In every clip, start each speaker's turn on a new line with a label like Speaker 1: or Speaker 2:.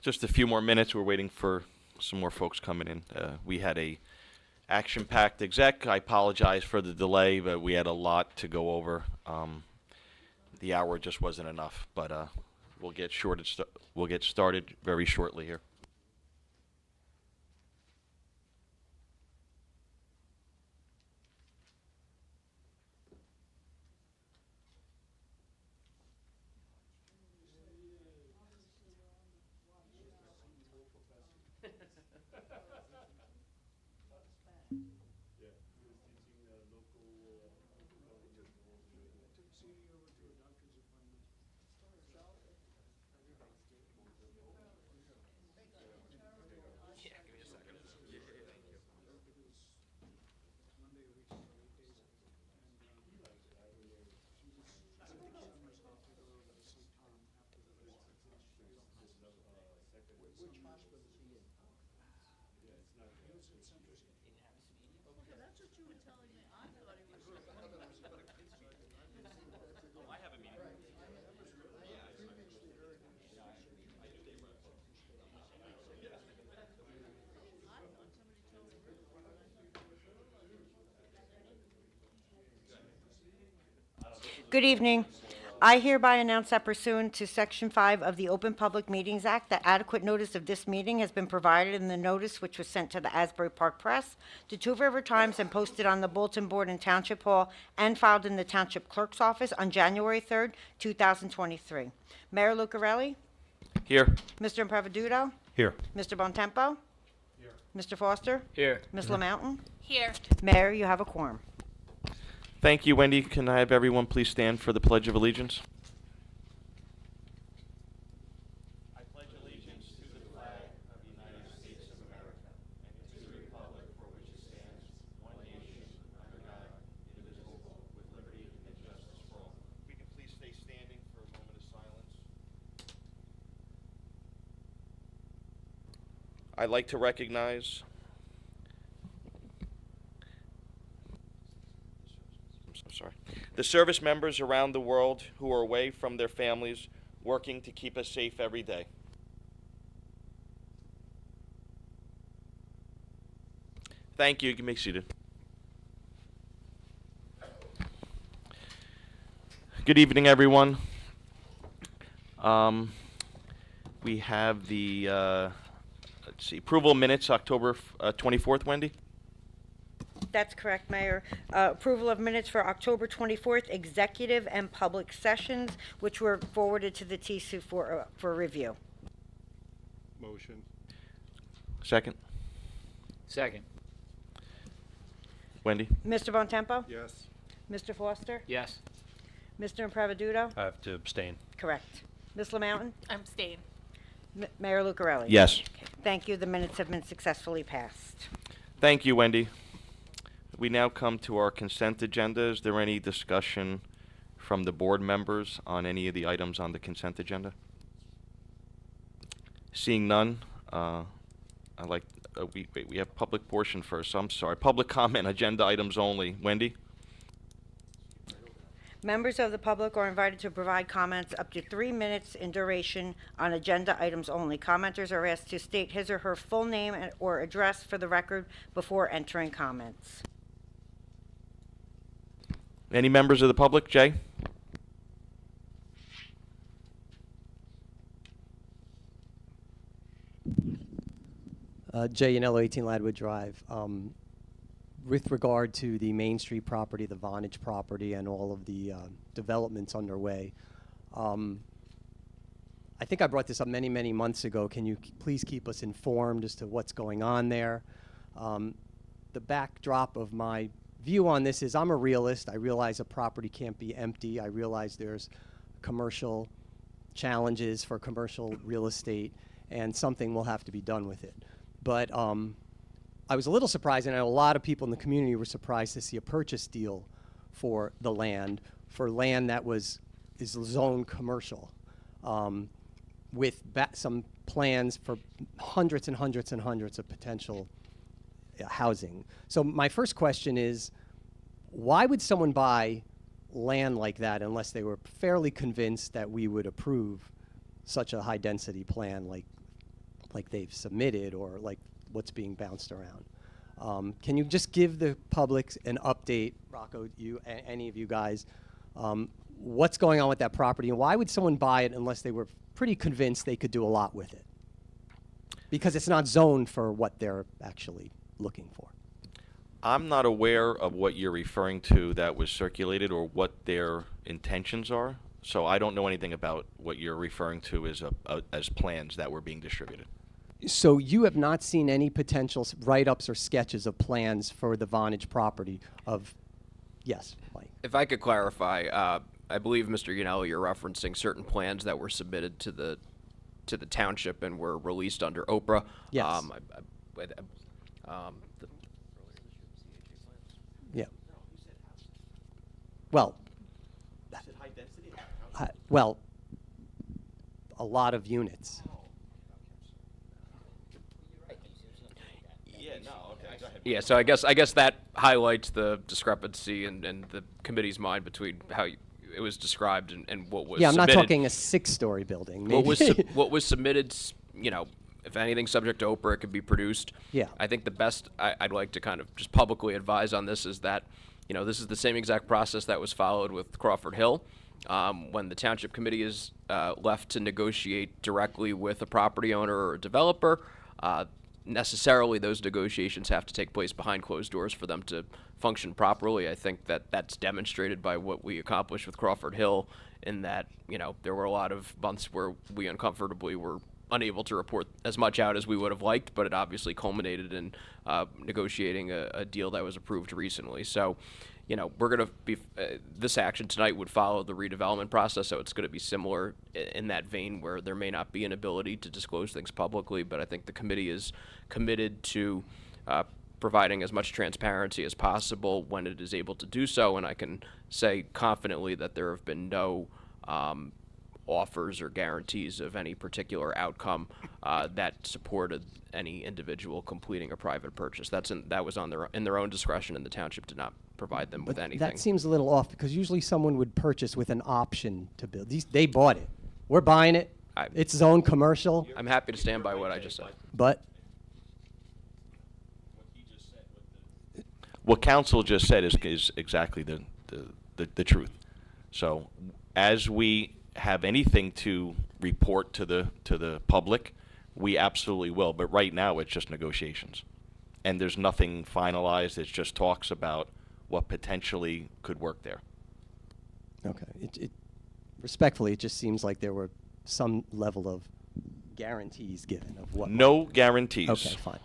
Speaker 1: Just a few more minutes. We're waiting for some more folks coming in. We had a action-packed exec. I apologize for the delay, but we had a lot to go over. The hour just wasn't enough, but we'll get started very shortly here.
Speaker 2: Good evening. I hereby announce that pursuant to Section 5 of the Open Public Meetings Act, that adequate notice of this meeting has been provided in the notice which was sent to the Asbury Park Press, the Two River Times, and posted on the bulletin board in Township Hall and filed in the Township Clerk's office on January 3rd, 2023. Mayor Lucarelli?
Speaker 1: Here.
Speaker 2: Mr. Impreviduto?
Speaker 3: Here.
Speaker 2: Mr. Bontempo? Here. Mr. Foster?
Speaker 3: Here.
Speaker 2: Ms. LaMountain?
Speaker 4: Here.
Speaker 2: Mayor, you have a quorum.
Speaker 1: Thank you, Wendy. Can I have everyone please stand for the Pledge of Allegiance? I pledge allegiance to the flag of the United States of America and to the republic for which it stands, one nation, under God, indivisible, with liberty and justice for all. If we can please stay standing for a moment of silence. I'd like to recognize the service members around the world who are away from their families, working to keep us safe every day. Thank you. You may be seated. Good evening, everyone. We have the approval of minutes, October 24th, Wendy?
Speaker 2: That's correct, Mayor. Approval of minutes for October 24th, executive and public sessions, which were forwarded to the TSU for review.
Speaker 3: Motion.
Speaker 1: Second.
Speaker 5: Second.
Speaker 1: Wendy?
Speaker 2: Mr. Bontempo?
Speaker 3: Yes.
Speaker 2: Mr. Foster?
Speaker 5: Yes.
Speaker 2: Mr. Impreviduto?
Speaker 3: I have to abstain.
Speaker 2: Correct. Ms. LaMountain?
Speaker 4: Abstain.
Speaker 2: Mayor Lucarelli?
Speaker 1: Yes.
Speaker 2: Okay. Thank you. The minutes have been successfully passed.
Speaker 1: Thank you, Wendy. We now come to our consent agenda. Is there any discussion from the board members on any of the items on the consent agenda? Seeing none, we have public portion first. I'm sorry. Public comment, agenda items only. Wendy?
Speaker 2: Members of the public are invited to provide comments up to 3 minutes in duration on agenda items only. Commenters are asked to state his or her full name or address for the record before entering comments.
Speaker 1: Any members of the public? Jay?
Speaker 6: Jay Yanello, 18 Ladwood Drive. With regard to the Main Street property, the Vonage property, and all of the developments underway, I think I brought this up many, many months ago. Can you please keep us informed as to what's going on there? The backdrop of my view on this is I'm a realist. I realize a property can't be empty. I realize there's commercial challenges for commercial real estate, and something will have to be done with it. But I was a little surprised, and I know a lot of people in the community were surprised to see a purchase deal for the land, for land that is zoned commercial, with some plans for hundreds and hundreds and hundreds of potential housing. So my first question is, why would someone buy land like that unless they were fairly convinced that we would approve such a high density plan like like they've submitted or like what's being bounced around. Can you just give the public an update, Rocco, any of you guys, what's going on with that property, and why would someone buy it unless they were pretty convinced they could do a lot with it? Because it's not zoned for what they're actually looking for.
Speaker 1: I'm not aware of what you're referring to that was circulated or what their intentions are. So I don't know anything about what you're referring to as plans that were being distributed.
Speaker 6: So you have not seen any potential write-ups or sketches of plans for the Vonage property of, yes, Mike?
Speaker 4: If I could clarify, I believe, Mr. Yanelli, you're referencing certain plans that were submitted to the township and were released under Oprah.
Speaker 6: Yes. Yeah. Well, well, a lot of units.
Speaker 4: Yeah, so I guess that highlights the discrepancy in the committee's mind between how it was described and what was
Speaker 6: Yeah, I'm
Speaker 4: submitted.
Speaker 6: not talking a 6-story building.
Speaker 4: What was
Speaker 6: maybe.
Speaker 4: what was submitted, if anything subject to Oprah, it could be produced.
Speaker 6: Yeah.
Speaker 4: I think the best I'd like to kind of just publicly advise on this is that, this is the same exact process that was followed with Crawford Hill. When the township committee is left to negotiate directly with a property owner or a developer, necessarily those negotiations have to take place behind closed doors for them to function properly. I think that that's demonstrated by what we accomplished with Crawford Hill, in that, there were a lot of months where we uncomfortably were unable to report as much out as we would have liked, but it obviously culminated in negotiating a deal that was approved recently. So, we're going to be, this action tonight would follow the redevelopment process, so it's going to be similar in that vein, where there may not be an ability to disclose things publicly, but I think the committee is committed to providing as much transparency as possible when it is able to do so, and I can say confidently that there have been no offers or guarantees of any particular outcome that supported any individual completing a private purchase. That was in their own discretion, and the township did not provide them with anything.
Speaker 6: That seems a little off, because usually someone would purchase with an option to build. They bought it. We're buying it. It's zoned commercial,
Speaker 4: I'm happy to stand by what I just said.
Speaker 6: but
Speaker 1: What council just said is exactly the truth. So as we have anything to report to the public, we absolutely will. But right now, it's just negotiations. And there's nothing finalized. It's just talks about what potentially could work there.
Speaker 6: okay. Respectfully, it just seems like there were some level of guarantees given of what.
Speaker 1: No guarantees.
Speaker 6: Okay, fine.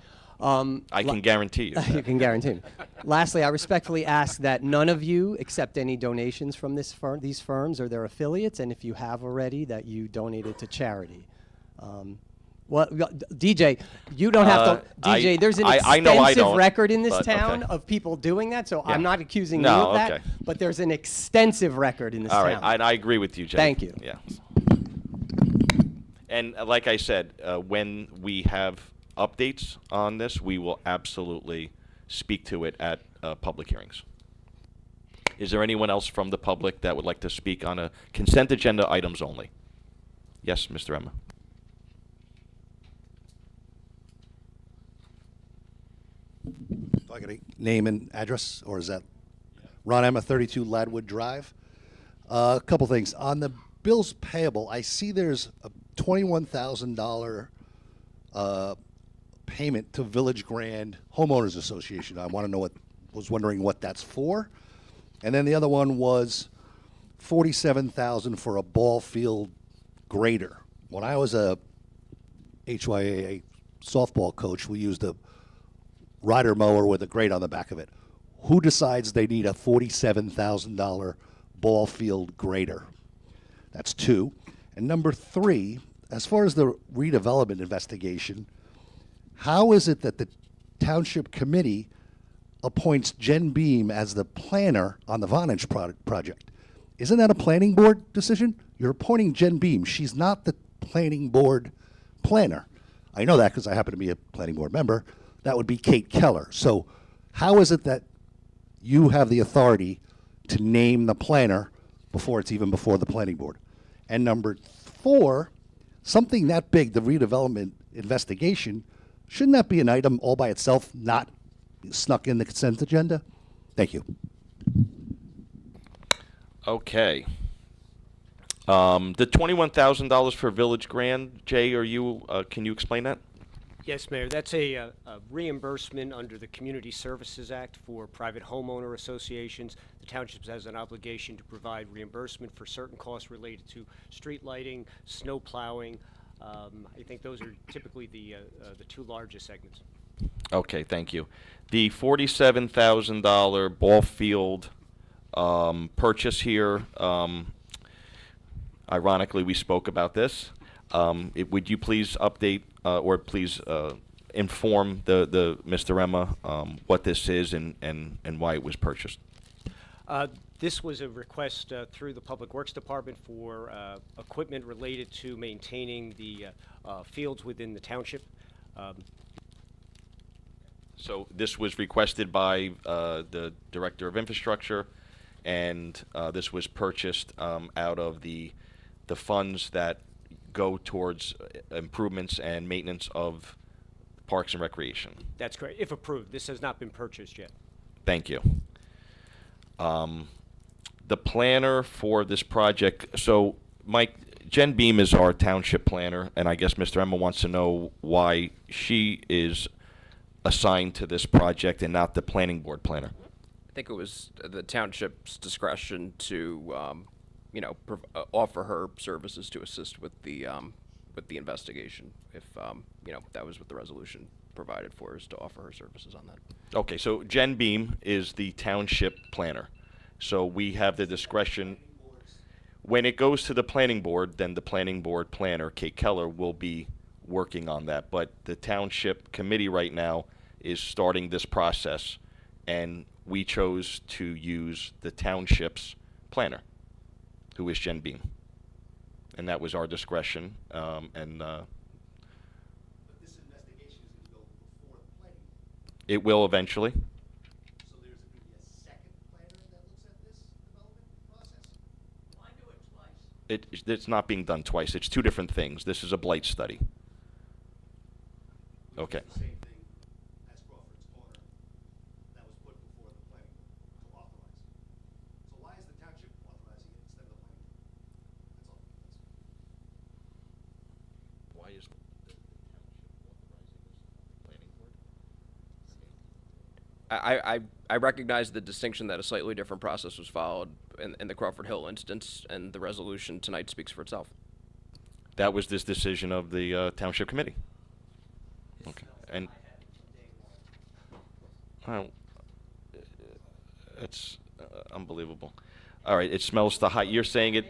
Speaker 1: I can guarantee you.
Speaker 6: You can guarantee me. Lastly, I respectfully ask that none of you accept any donations from these firms or their affiliates, and if you have already, that you donate it to charity. DJ, you don't have to. DJ, there's an
Speaker 1: I know I
Speaker 6: extensive
Speaker 1: don't,
Speaker 6: record in this
Speaker 1: but
Speaker 6: town
Speaker 1: okay.
Speaker 6: of people doing that, so
Speaker 1: Yeah.
Speaker 6: I'm not accusing
Speaker 1: No,
Speaker 6: you of that,
Speaker 1: okay.
Speaker 6: but there's an extensive record in this
Speaker 1: All
Speaker 6: town.
Speaker 1: right, I agree with you, Jay.
Speaker 6: Thank you.
Speaker 1: Yeah. And like I said, when we have updates on this, we will absolutely speak to it at public hearings. Is there anyone else from the public that would like to speak on a consent agenda items only? Yes, Mr. Emma.
Speaker 5: Do I get a name and address, or is that Ron Emma, 32 Ladwood Drive? A couple things. On the bills payable, I see there's a $21,000 payment to Village Grand Homeowners Association. I was wondering what that's for. And then the other one was $47,000 for a ball field grader. When I was a HYAA softball coach, we used a rider mower with a grate on the back of it. Who decides they need a $47,000 ball field grader? That's two. And number three, as far as the redevelopment investigation, how is it that the township committee appoints Jen Beam as the planner on the Vonage project? Isn't that a planning board decision? You're appointing Jen Beam. She's not the planning board planner. I know that because I happen to be a planning board member. That would be Kate Keller. So how is it that you have the authority to name the planner before it's even before the planning board? And number four, something that big, the redevelopment investigation, shouldn't that be an item all by itself, not snuck in the consent agenda? Thank you.
Speaker 1: Okay. The $21,000 for Village Grand, Jay, can you explain that?
Speaker 7: Yes, Mayor, that's a reimbursement under the Community Services Act for private homeowner associations. The township has an obligation to provide reimbursement for certain costs related to street lighting, snow plowing. I think those are typically the two largest segments.
Speaker 1: Okay, thank you. The $47,000 ball field purchase here, ironically, we spoke about this. Would you please update or please inform the Mr. Emma what this is and why it was purchased?
Speaker 7: This was a request through the Public Works Department for equipment related to maintaining the fields within the township.
Speaker 1: So this was requested by the Director of Infrastructure, and this was purchased out of the funds that go towards improvements and maintenance of parks and recreation.
Speaker 7: That's correct, if approved. This has not been purchased yet.
Speaker 1: Thank you. The planner for this project, so Mike, Jen Beam is our township planner, and I guess Mr. Emma wants to know why she is assigned to this project and not the planning board planner.
Speaker 4: I think it was the township's discretion to, offer her services to assist with the investigation. If that was what the resolution provided for, is to offer her services on that.
Speaker 1: Okay, so Jen Beam is the township planner. So we have the discretion. When it goes to the planning board, then the planning board planner, Kate Keller, will be working on that. But the township committee right now is starting this process, and we chose to use the township's planner, who is Jen Beam. And that was our discretion,
Speaker 5: But this investigation is going to go before the planning board.
Speaker 1: it will eventually.
Speaker 5: So there's going to be a second planner that looks at this development process? Why do it twice?
Speaker 1: It's not being done twice. It's two different things. This is a blight study. Okay.
Speaker 5: The same thing as Crawford's Corner that was put before the planning board to authorize. So why is the township authorizing it instead of the planning board? That's all.
Speaker 1: Why is the township authorizing this planning board?
Speaker 4: I recognize the distinction that a slightly different process was followed in the Crawford Hill instance, and the resolution tonight speaks for itself.
Speaker 1: That was this decision of the township committee. Okay, and it's unbelievable. All right, it smells to high. You're saying it.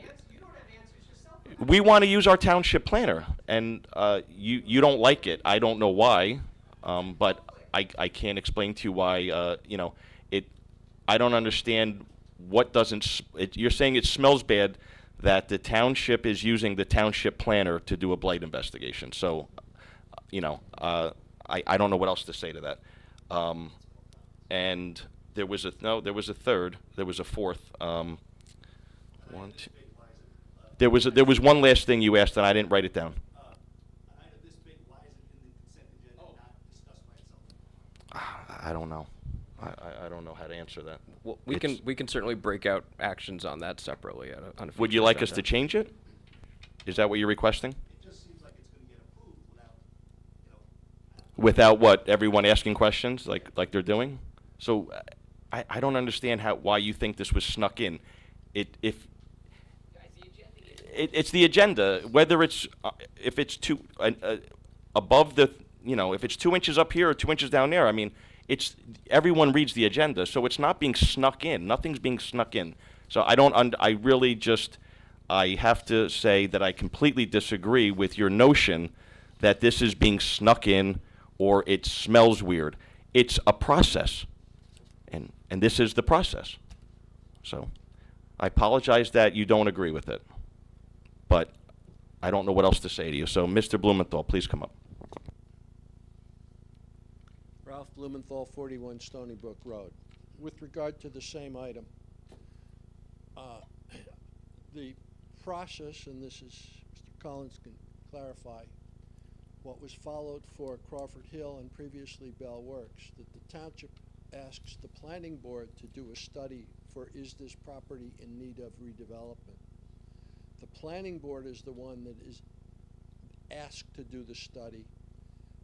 Speaker 1: We want to use our township planner, and you don't like it. I don't know why, but I can't explain to you why. I don't understand what doesn't. You're saying it smells bad that the township is using the township planner to do a blight investigation. So, I don't know what else to say to that. And there was a third. There was a fourth. One, two. There was one last thing you asked, and I didn't write it down.
Speaker 5: An item this big, why is it in the consent agenda and not discussed by itself?
Speaker 1: I don't know. I don't know how to answer that.
Speaker 4: Well, we can certainly break out actions on that separately. On a
Speaker 1: Would you
Speaker 4: future
Speaker 1: like us to
Speaker 4: agenda.
Speaker 1: change it? Is that what you're requesting?
Speaker 5: It just seems like it's going to get approved without,
Speaker 1: Without what? Everyone asking questions like they're doing? So I don't understand why you think this was snuck in. It's the agenda. Whether it's if it's above the if it's 2 inches up here or 2 inches down there. I mean, it's everyone reads the agenda, so it's not being snuck in. Nothing's being snuck in. So I really just I have to say that I completely disagree with your notion that this is being snuck in or it smells weird. It's a process, and this is the process. So I apologize that you don't agree with it, but I don't know what else to say to you. So, Mr. Blumenthal, please come up.
Speaker 8: Ralph Blumenthal, 41 Stony Brook Road. With regard to the same item, the process, and this is, Mr. Collins can clarify what was followed for Crawford Hill and previously Bell Works, that the township asks the planning board to do a study for is this property in need of redevelopment. The planning board is the one that is asked to do the study,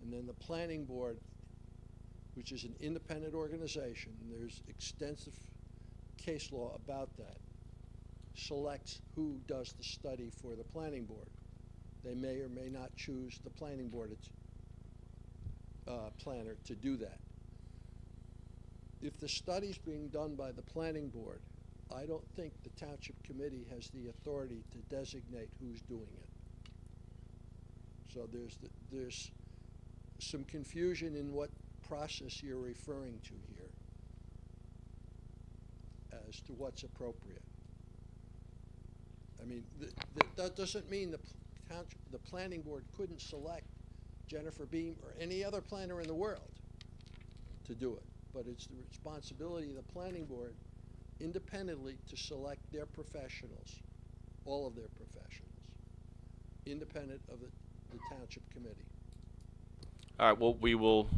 Speaker 8: and then the planning board, which is an independent organization, and there's extensive case law about that, selects who does the study for the planning board. They may or may not choose the planning board planner to do that. If the study's being done by the planning board, I don't think the township committee has the authority to designate who's doing it. So there's some confusion in what process you're referring to here as to what's appropriate. I mean, that doesn't mean the planning board couldn't select Jennifer Beam or any other planner in the world to do it. But it's the responsibility of the planning board independently to select their professionals, all of their professionals, independent of the township committee.
Speaker 1: All right, well, we will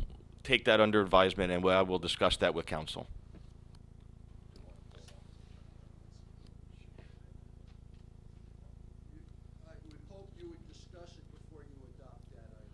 Speaker 1: take that under advisement, and I will discuss that with council.
Speaker 8: I would hope you would discuss it before you adopt that item.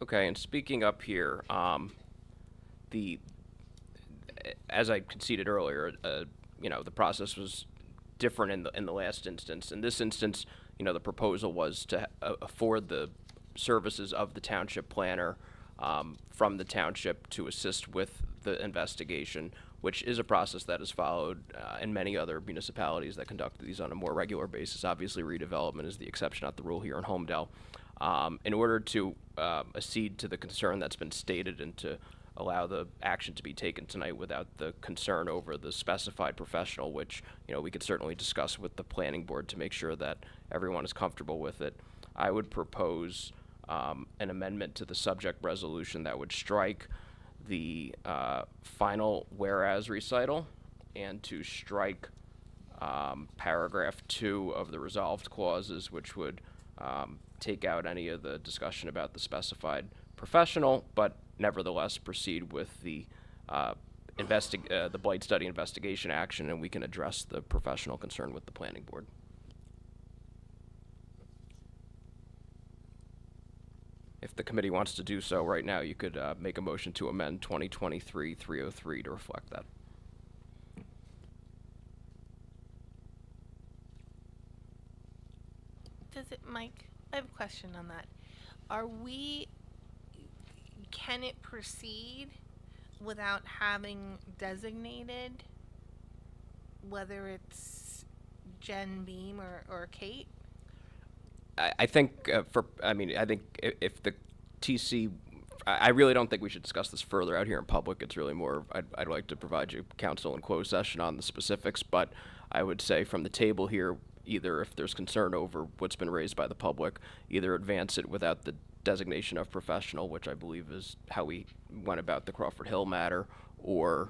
Speaker 4: Okay, and speaking up here, as I conceded earlier, the process was different in the last instance. In this instance, the proposal was to afford the services of the township planner from the township to assist with the investigation, which is a process that is followed in many other municipalities that conduct these on a more regular basis. Obviously, redevelopment is the exception, not the rule here in Holmdel. In order to accede to the concern that's been stated and to allow the action to be taken tonight without the concern over the specified professional, which we could certainly discuss with the planning board to make sure that everyone is comfortable with it, I would propose an amendment to the subject resolution that would strike the final whereas recital and to strike paragraph 2 of the resolved clauses, which would take out any of the discussion about the specified professional, but nevertheless proceed with the the blight study investigation action, and we can address the professional concern with the planning board. If the committee wants to do so right now, you could make a motion to amend 2023-303 to reflect that.
Speaker 9: Mike, I have a question on that. Can it proceed without having designated whether it's Jen Beam or Kate?
Speaker 4: I think I think if the TC, I really don't think we should discuss this further out here in public. It's really more, I'd like to provide you counsel in closed session on the specifics, but I would say from the table here, either if there's concern over what's been raised by the public, either advance it without the designation of professional, which I believe is how we went about the Crawford Hill matter, or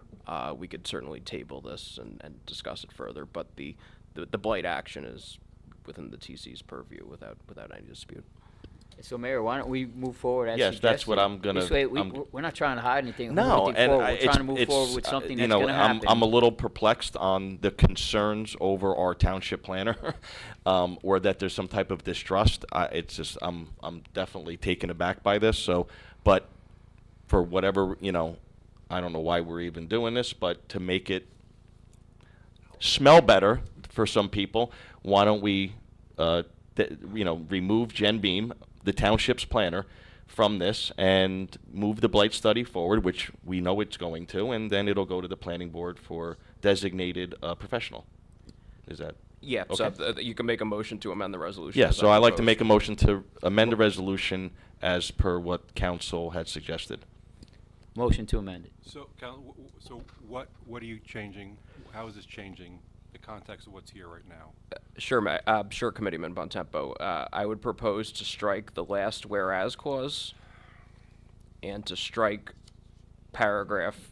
Speaker 4: we could certainly table this and discuss it further. But the blight action is within the TC's purview without any dispute.
Speaker 10: So, Mayor, why don't we move forward as
Speaker 1: Yes, that's what I'm gonna.
Speaker 10: This way, we're not trying to hide anything.
Speaker 1: No,
Speaker 10: anything
Speaker 1: and
Speaker 10: forward. We're trying to move forward with something that's going to happen.
Speaker 1: I'm a little perplexed on the concerns over our township planner, or that there's some type of distrust. It's just I'm definitely taken aback by this. So, but for whatever I don't know why we're even doing this, but to make it smell better for some people, why don't we remove Jen Beam, the township's planner, from this and move the blight study forward, which we know it's going to, and then it'll go to the planning board for designated professional. Is that?
Speaker 4: Yeah,
Speaker 1: Okay.
Speaker 4: so you can make a motion to amend the resolution.
Speaker 1: Yeah,
Speaker 4: as
Speaker 1: so
Speaker 4: I
Speaker 1: I'd like to
Speaker 4: proposed.
Speaker 1: make a motion to amend the resolution as per what council had suggested.
Speaker 10: Motion to amend it.
Speaker 3: So, so what are you changing? How is this changing the context of what's here right now?
Speaker 4: Sure, Committeeman Bontempo. I would propose to strike the last whereas clause and to strike paragraph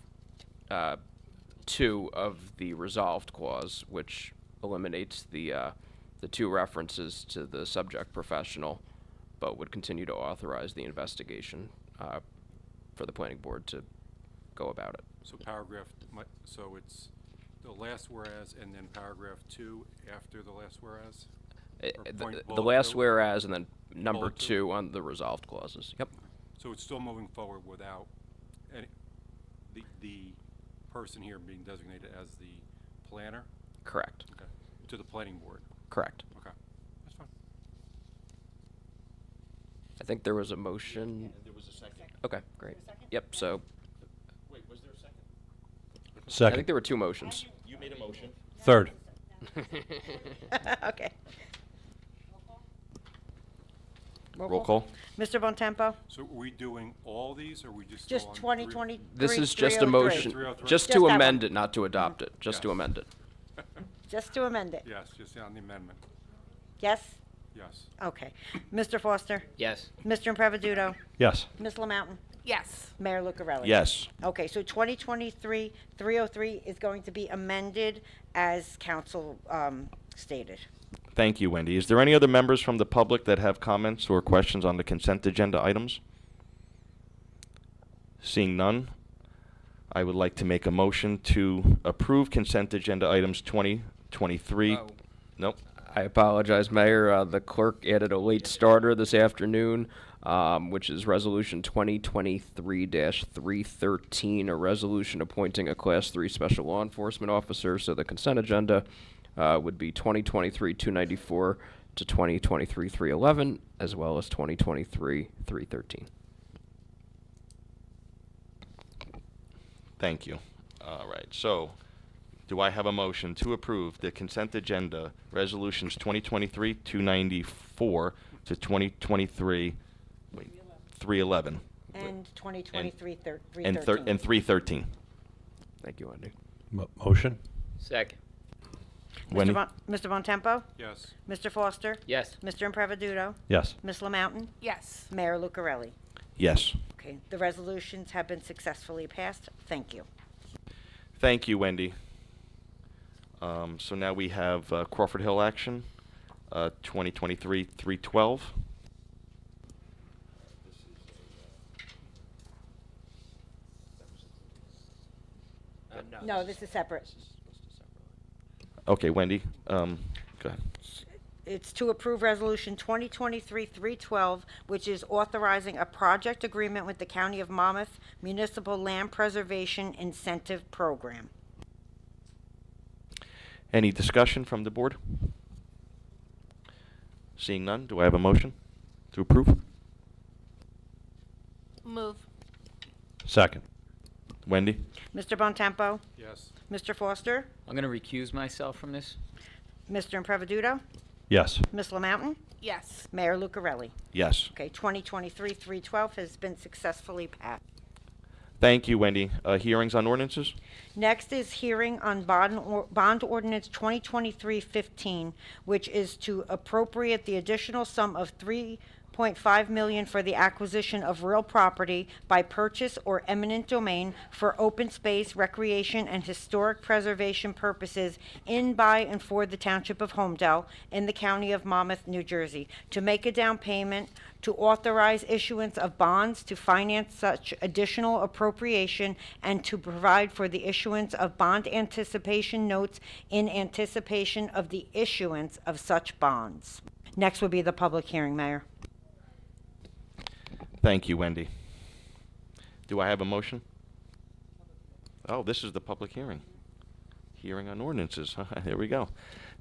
Speaker 4: 2 of the resolved clause, which eliminates the two references to the subject professional, but would continue to authorize the investigation for the planning board to go about it.
Speaker 3: So so it's the last whereas and then paragraph 2 after the last whereas? Or point
Speaker 4: The
Speaker 3: bullet
Speaker 4: last
Speaker 3: two?
Speaker 4: whereas and then number
Speaker 3: Bullet
Speaker 4: 2 on the resolved clauses. Yep.
Speaker 3: So it's still moving forward without any, the person here being designated as the planner?
Speaker 4: Correct.
Speaker 3: Okay. To the planning board?
Speaker 4: Correct.
Speaker 3: Okay. That's fine.
Speaker 4: I think there was a motion.
Speaker 1: There was a second.
Speaker 4: Okay, great. Yep, so
Speaker 1: Wait, was there a second?
Speaker 4: I
Speaker 3: Second.
Speaker 4: think there were 2 motions.
Speaker 1: You made a motion.
Speaker 3: Third.
Speaker 2: Okay.
Speaker 1: Roll call.
Speaker 2: Mr. Bontempo?
Speaker 3: So are we doing all these, or are we just still
Speaker 2: Just
Speaker 3: on
Speaker 2: 2023?
Speaker 4: This is just a
Speaker 2: 303.
Speaker 4: motion,
Speaker 3: 303.
Speaker 4: just
Speaker 2: Just
Speaker 4: to
Speaker 2: that
Speaker 4: amend
Speaker 2: one.
Speaker 4: it, not to adopt it, just to
Speaker 3: Yes.
Speaker 4: amend it.
Speaker 2: Just to amend it?
Speaker 3: Yes, just on the amendment.
Speaker 2: Yes?
Speaker 3: Yes.
Speaker 2: Okay. Mr. Foster?
Speaker 10: Yes.
Speaker 2: Mr. Impreviduto?
Speaker 3: Yes.
Speaker 2: Ms. LaMountain?
Speaker 9: Yes.
Speaker 2: Mayor Lucarelli?
Speaker 1: Yes.
Speaker 2: Okay, so 2023-303 is going to be amended as council stated.
Speaker 1: Thank you, Wendy. Is there any other members from the public that have comments or questions on the consent agenda items? Seeing none, I would like to make a motion to approve consent agenda items 2023.
Speaker 4: Oh.
Speaker 1: Nope.
Speaker 4: I apologize, Mayor. The clerk added a late starter this afternoon, which is Resolution 2023-313, a resolution appointing a Class 3 Special Law Enforcement Officer. So the consent agenda would be 2023-294 to 2023-311, as well as 2023-313.
Speaker 1: Thank you. All right, so do I have a motion to approve the consent agenda resolutions 2023-294 to 2023, 311?
Speaker 2: And 2023-313.
Speaker 1: And 313.
Speaker 4: Thank you, Wendy.
Speaker 3: Motion?
Speaker 10: Second.
Speaker 1: Wendy?
Speaker 2: Mr. Bontempo?
Speaker 3: Yes.
Speaker 2: Mr. Foster?
Speaker 10: Yes.
Speaker 2: Mr. Impreviduto?
Speaker 3: Yes.
Speaker 2: Ms. LaMountain?
Speaker 9: Yes.
Speaker 2: Mayor Lucarelli?
Speaker 1: Yes.
Speaker 2: Okay, the resolutions have been successfully passed. Thank you.
Speaker 1: Thank you, Wendy. So now we have Crawford Hill action, 2023-312.
Speaker 2: No, this is separate.
Speaker 1: Okay, Wendy, go ahead.
Speaker 2: It's to approve Resolution 2023-312, which is authorizing a project agreement with the County of Monmouth Municipal Land Preservation Incentive Program.
Speaker 1: Any discussion from the board? Seeing none, do I have a motion to approve?
Speaker 9: Move.
Speaker 3: Second.
Speaker 1: Wendy?
Speaker 2: Mr. Bontempo?
Speaker 3: Yes.
Speaker 2: Mr. Foster?
Speaker 10: I'm going to recuse myself from this.
Speaker 2: Mr. Impreviduto?
Speaker 3: Yes.
Speaker 2: Ms. LaMountain?
Speaker 9: Yes.
Speaker 2: Mayor Lucarelli?
Speaker 1: Yes.
Speaker 2: Okay, 2023-312 has been successfully passed.
Speaker 1: Thank you, Wendy. Hearings on ordinances?
Speaker 2: Next is hearing on bond ordinance 2023-15, which is to appropriate the additional sum of $3.5 million for the acquisition of real property by purchase or eminent domain for open space, recreation, and historic preservation purposes in, by, and for the Township of Holmdel in the County of Monmouth, New Jersey, to make a down payment, to authorize issuance of bonds to finance such additional appropriation, and to provide for the issuance of bond anticipation notes in anticipation of the issuance of such bonds. Next would be the public hearing, Mayor.
Speaker 1: Thank you, Wendy. Do I have a motion? Oh, this is the public hearing. Hearing on ordinances. There we go.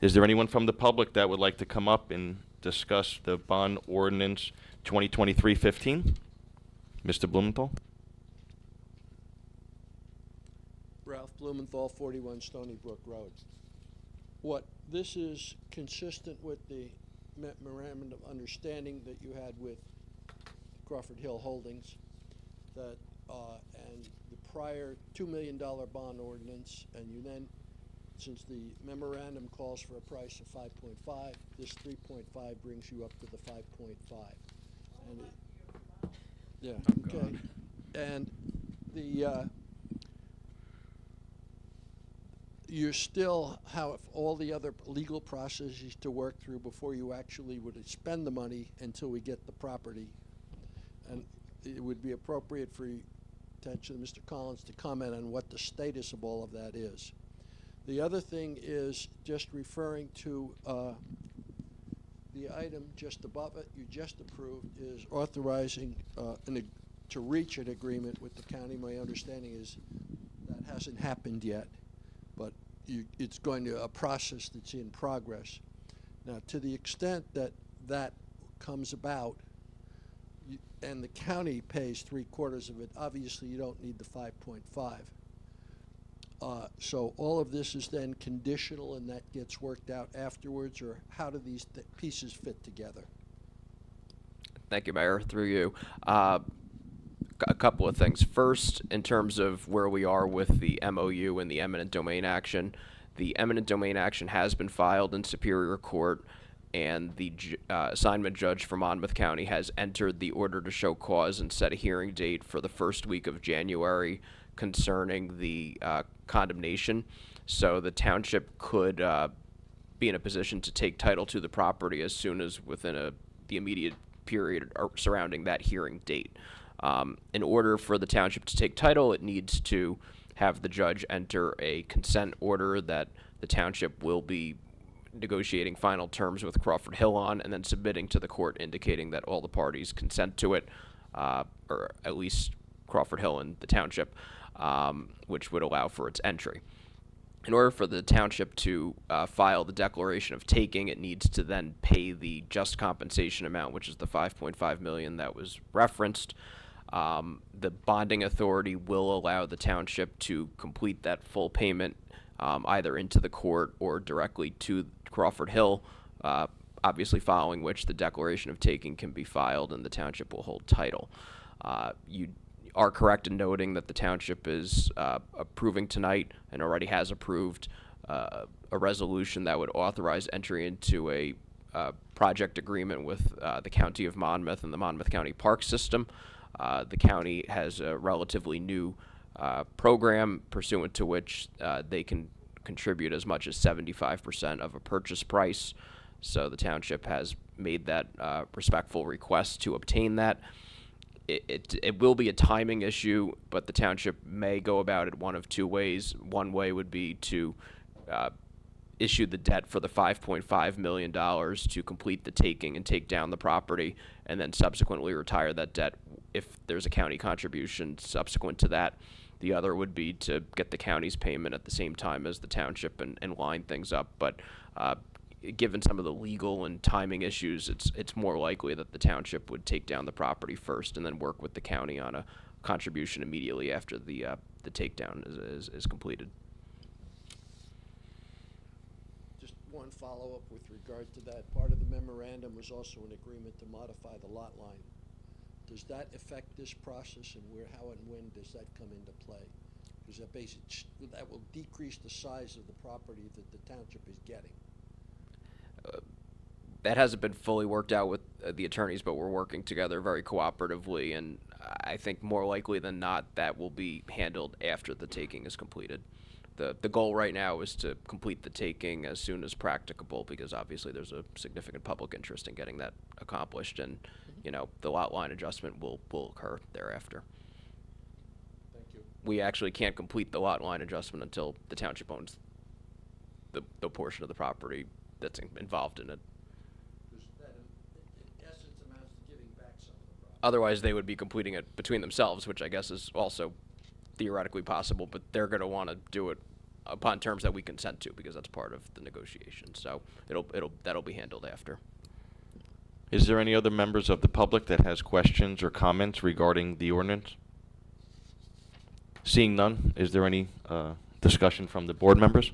Speaker 1: Is there anyone from the public that would like to come up and discuss the bond ordinance 2023-15? Mr. Blumenthal?
Speaker 8: Ralph Blumenthal, 41 Stony Brook Road. What this is consistent with the memorandum of understanding that you had with Crawford Hill Holdings, that and the prior $2 million bond ordinance, and you then, since the memorandum calls for a price of 5.5, this 3.5 brings you up to the 5.5. And yeah, okay. And the you still have all the other legal processes to work through before you actually would spend the money until we get the property. And it would be appropriate for attention, Mr. Collins, to comment on what the status of all of that is. The other thing is just referring to the item just above it, you just approved, is authorizing to reach an agreement with the county. My understanding is that hasn't happened yet, but it's going to a process that's in progress. Now, to the extent that that comes about, and the county pays 3/4 of it, obviously you don't need the 5.5. So all of this is then conditional, and that gets worked out afterwards, or how do these pieces fit together?
Speaker 4: Thank you, Mayor. Through you. A couple of things. First, in terms of where we are with the MOU and the eminent domain action, the eminent domain action has been filed in Superior Court, and the assignment judge for Monmouth County has entered the order to show cause and set a hearing date for the first week of January concerning the condemnation. So the township could be in a position to take title to the property as soon as within the immediate period surrounding that hearing date. In order for the township to take title, it needs to have the judge enter a consent order that the township will be negotiating final terms with Crawford Hill on, and then submitting to the court indicating that all the parties consent to it, or at least Crawford Hill and the township, which would allow for its entry. In order for the township to file the declaration of taking, it needs to then pay the just compensation amount, which is the $5.5 million that was referenced. The bonding authority will allow the township to complete that full payment either into the court or directly to Crawford Hill, obviously following which the declaration of taking can be filed and the township will hold title. You are correct in noting that the township is approving tonight and already has approved a resolution that would authorize entry into a project agreement with the County of Monmouth and the Monmouth County Park System. The county has a relatively new program pursuant to which they can contribute as much as 75% of a purchase price. So the township has made that respectful request to obtain that. It will be a timing issue, but the township may go about it one of two ways. One way would be to issue the debt for the $5.5 million to complete the taking and take down the property, and then subsequently retire that debt if there's a county contribution subsequent to that. The other would be to get the county's payment at the same time as the township and line things up. But given some of the legal and timing issues, it's more likely that the township would take down the property first and then work with the county on a contribution immediately after the takedown is completed.
Speaker 8: Just one follow-up with regard to that. Part of the memorandum was also an agreement to modify the lot line. Does that affect this process, and how and when does that come into play? Because that will decrease the size of the property that the township is getting.
Speaker 4: That hasn't been fully worked out with the attorneys, but we're working together very cooperatively, and I think more likely than not that will be handled after the taking is completed. The goal right now is to complete the taking as soon as practicable, because obviously there's a significant public interest in getting that accomplished, and the lot line adjustment will occur thereafter.
Speaker 8: Thank you.
Speaker 4: We actually can't complete the lot line adjustment until the township owns the portion of the property that's involved in it.
Speaker 8: Because that, in essence, amounts to giving back some of the property.
Speaker 4: Otherwise, they would be completing it between themselves, which I guess is also theoretically possible, but they're going to want to do it upon terms that we consent to, because that's part of the negotiation. So that'll be handled after.
Speaker 1: Is there any other members of the public that has questions or comments regarding the ordinance? Seeing none, is there any Discussion from the board members?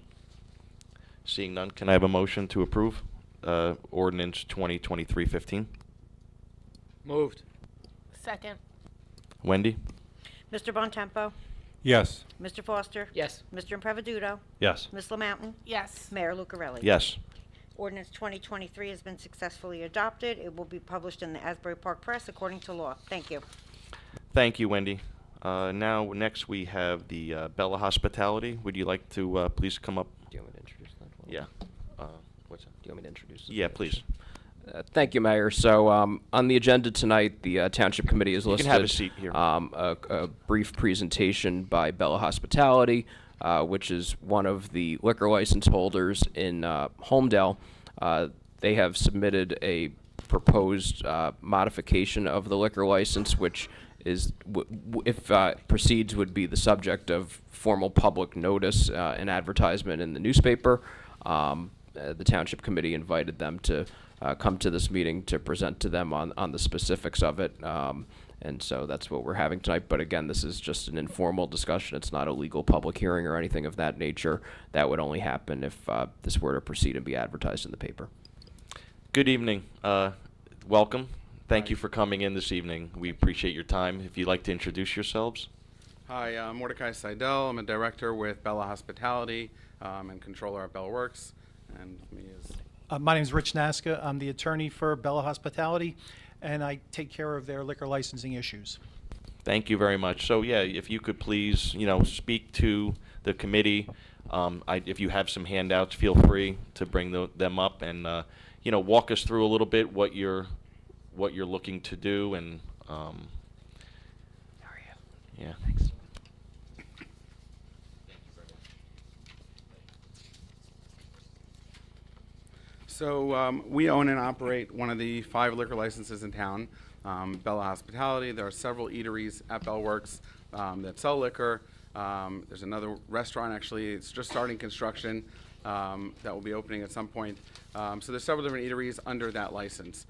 Speaker 1: Seeing none, can I have a motion to approve ordinance 2023-15?
Speaker 10: Moved.
Speaker 9: Second.
Speaker 1: Wendy?
Speaker 2: Mr. Bontempo?
Speaker 3: Yes.
Speaker 2: Mr. Foster?
Speaker 10: Yes.
Speaker 2: Mr. Impreviduto?
Speaker 1: Yes.
Speaker 2: Ms. LaMountain?
Speaker 9: Yes.
Speaker 2: Mayor Lucarelli?
Speaker 1: Yes.
Speaker 2: Ordinance 2023 has been successfully adopted. It will be published in the Asbury Park Press according to law. Thank you.
Speaker 1: Thank you, Wendy. Now, next we have the Bella Hospitality. Would you like to please come up?
Speaker 4: Do you want me to introduce that one?
Speaker 1: Yeah. What's that?
Speaker 4: Do you want me to introduce it?
Speaker 1: Yeah, please.
Speaker 4: Thank you, Mayor. So on the agenda tonight, the Township Committee has
Speaker 1: You
Speaker 4: listed
Speaker 1: can have a seat here.
Speaker 4: a brief presentation by Bella Hospitality, which is one of the liquor license holders in Holmdel. They have submitted a proposed modification of the liquor license, which is, if proceeds, would be the subject of formal public notice and advertisement in the newspaper. The Township Committee invited them to come to this meeting to present to them on the specifics of it. And so that's what we're having tonight. But again, this is just an informal discussion. It's not a legal public hearing or anything of that nature. That would only happen if this were to proceed and be advertised in the paper.
Speaker 1: Good evening. Welcome. Thank you for coming in this evening. We appreciate your time. If you'd like to introduce yourselves.
Speaker 11: Hi, I'm Mordecai Seidel. I'm a director with Bella Hospitality and controller at Bella Works. And with me is
Speaker 12: My name is Rich Naska. I'm the attorney for Bella Hospitality, and I take care of their liquor licensing issues.
Speaker 1: Thank you very much. So yeah, if you could please, speak to the committee. If you have some handouts, feel free to bring them up and, walk us through a little bit what you're looking to do and,
Speaker 4: How are you?
Speaker 1: yeah.
Speaker 4: Thanks.
Speaker 11: So we own and operate one of the 5 liquor licenses in town, Bella Hospitality. There are several eateries at Bella Works that sell liquor. There's another restaurant, actually. It's just starting construction that will be opening at some point. So there's several different eateries under that license.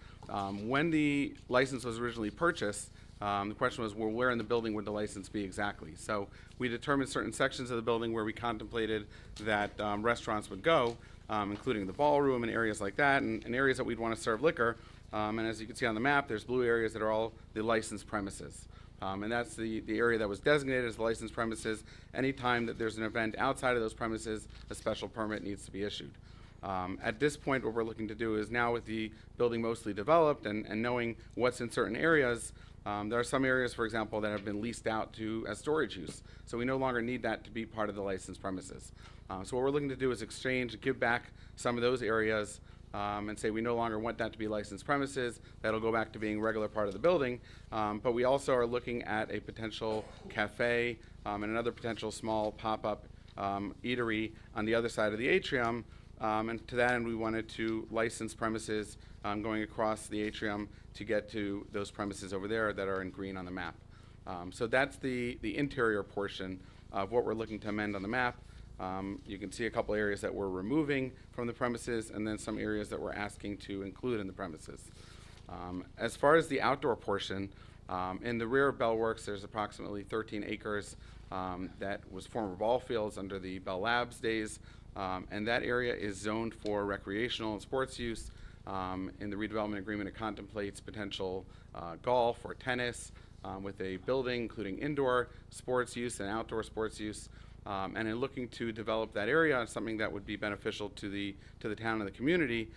Speaker 11: When the license was originally purchased, the question was, well, where in the building would the license be exactly? So we determined certain sections of the building where we contemplated that restaurants would go, including the ballroom and areas like that, and areas that we'd want to serve liquor. And as you can see on the map, there's blue areas that are all the licensed premises. And that's the area that was designated as the licensed premises. Anytime that there's an event outside of those premises, a special permit needs to be issued. At this point, what we're looking to do is, now with the building mostly developed and knowing what's in certain areas, there are some areas, for example, that have been leased out as storage use. So we no longer need that to be part of the licensed premises. So what we're looking to do is give back some of those areas and say we no longer want that to be licensed premises. That'll go back to being a regular part of the building. But we also are looking at a potential cafe and another potential small pop-up eatery on the other side of the atrium. And to that end, we wanted to license premises going across the atrium to get to those premises over there that are in green on the map. So that's the interior portion of what we're looking to amend on the map. You can see a couple areas that we're removing from the premises, and then some areas that we're asking to include in the premises. As far as the outdoor portion, in the rear of Bell Works, there's approximately 13 acres that was former ball fields under the Bell Labs days, and that area is zoned for recreational and sports use. In the redevelopment agreement, it contemplates potential golf or tennis with a building including indoor sports use and outdoor sports use. And in looking to develop that area, something that would be beneficial to the town and the community,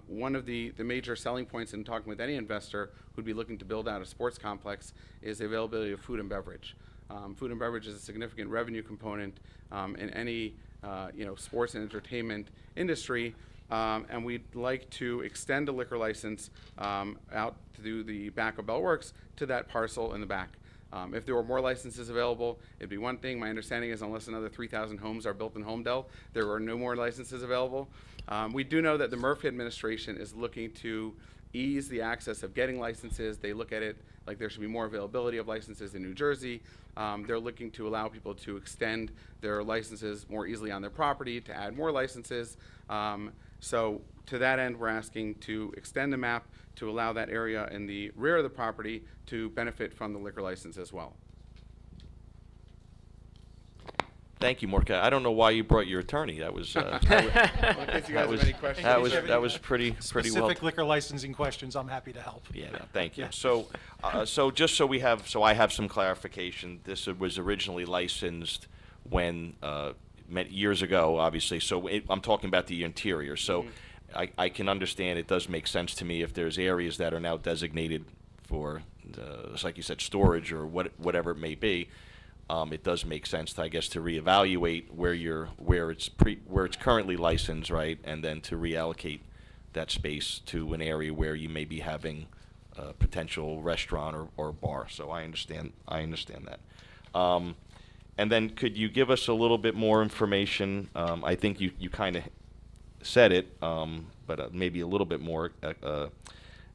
Speaker 11: one of the major selling points in talking with any investor who'd be looking to build out a sports complex is the availability of food and beverage. Food and beverage is a significant revenue component in any sports and entertainment industry, and we'd like to extend a liquor license out through the back of Bell Works to that parcel in the back. If there were more licenses available, it'd be one thing. My understanding is unless another 3,000 homes are built in Holmdel, there are no more licenses available. We do know that the Murphy administration is looking to ease the access of getting licenses. They look at it like there should be more availability of licenses in New Jersey. They're looking to allow people to extend their licenses more easily on their property, to add more licenses. So to that end, we're asking to extend the map to allow that area in the rear of the property to benefit from the liquor license as well.
Speaker 1: Thank you, Mordecai. I don't know why you brought your attorney. That was
Speaker 11: Well, in case you guys
Speaker 1: that was
Speaker 11: have any questions.
Speaker 1: that was pretty well.
Speaker 12: Specific liquor licensing questions, I'm happy to help.
Speaker 1: Yeah, no, thank you.
Speaker 12: Yeah.
Speaker 1: So just so I have some clarification. This was originally licensed when years ago, obviously. So I'm talking about the interior. So I can understand it does make sense to me if there's areas that are now designated for, just like you said, storage or whatever it may be. It does make sense, to, I guess, to reevaluate where it's currently licensed, right, and then to reallocate that space to an area where you may be having a potential restaurant or bar. So I understand that. And then could you give us a little bit more information? I think you kind of said it, but maybe a little bit more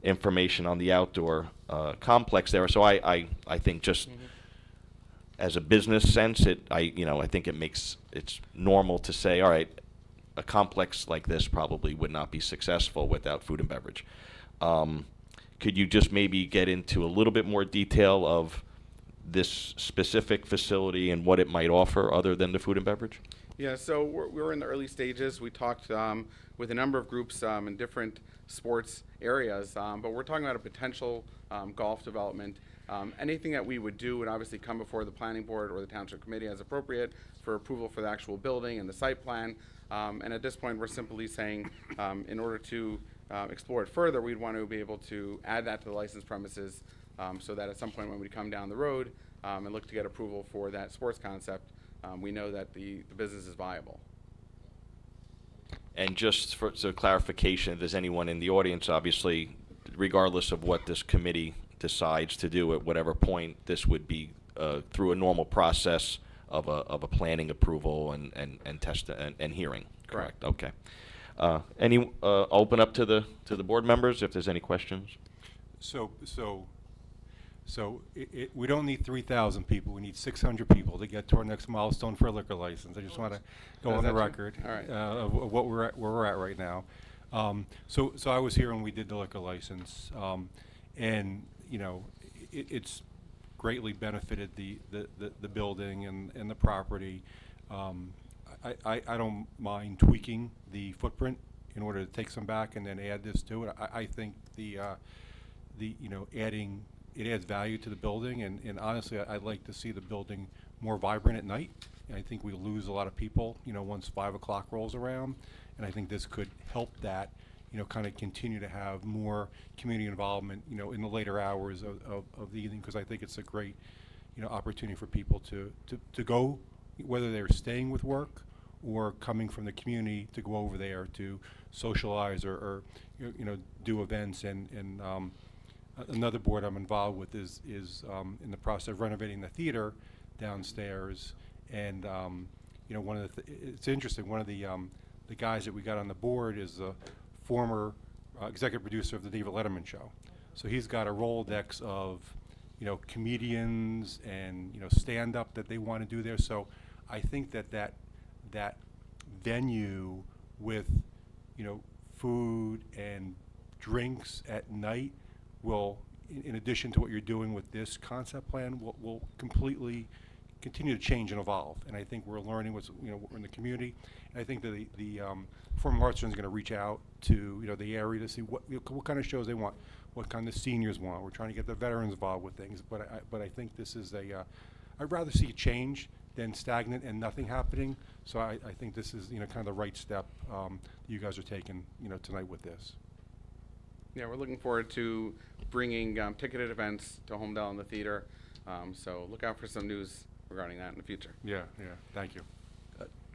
Speaker 1: information on the outdoor complex there. So I think just as a business sense, I think it's normal to say, all right, a complex like this probably would not be successful without food and beverage. Could you just maybe get into a little bit more detail of this specific facility and what it might offer other than the food and beverage?
Speaker 11: Yeah, so we're in the early stages. We talked with a number of groups in different sports areas, but we're talking about a potential golf development. Anything that we would do would obviously come before the planning board or the township committee as appropriate for approval for the actual building and the site plan. And at this point, we're simply saying, in order to explore it further, we'd want to be able to add that to the licensed premises so that at some point when we come down the road and look to get approval for that sports concept, we know that the business is viable.
Speaker 1: And just for clarification, if there's anyone in the audience, obviously, regardless of what this committee decides to do at whatever point, this would be through a normal process of a planning approval and test and hearing.
Speaker 11: Correct.
Speaker 1: Okay. Open up to the board members if there's any questions.
Speaker 3: So we don't need 3,000 people. We need 600 people to get to our next milestone for a liquor license. I just want to go on the record
Speaker 11: All right.
Speaker 3: of what where we're at right now. So I was here when we did the liquor license, and it's greatly benefited the building and the property. I don't mind tweaking the footprint in order to take some back and then add this to it. I think adding it adds value to the building, and honestly, I'd like to see the building more vibrant at night. And I think we lose a lot of people, once 5 o'clock rolls around, and I think this could help that, kind of continue to have more community involvement, in the later hours of the evening, because I think it's a great, opportunity for people to go, whether they're staying with work or coming from the community to go over there to socialize or do events. And another board I'm involved with is in the process of renovating the theater downstairs, and it's interesting. One of the guys that we got on the board is the former executive producer of the David Letterman show, so he's got a Rolodex of comedians and stand up that they want to do there. So I think that venue with food and drinks at night will, in addition to what you're doing with this concept plan, will completely continue to change and evolve. And I think we're learning what's we're in the community. And I think that the former arts is going to reach out to the area to see what kind of shows they want, what kind of seniors want. We're trying to get the veterans involved with things. But I think this is I'd rather see a change than stagnant and nothing happening. So I think this is kind of the right step that you guys are taking tonight with this.
Speaker 11: Yeah, we're looking forward to bringing ticketed events to Holmdel and the theater. So look out for some news regarding that in the future.
Speaker 3: Yeah, thank you.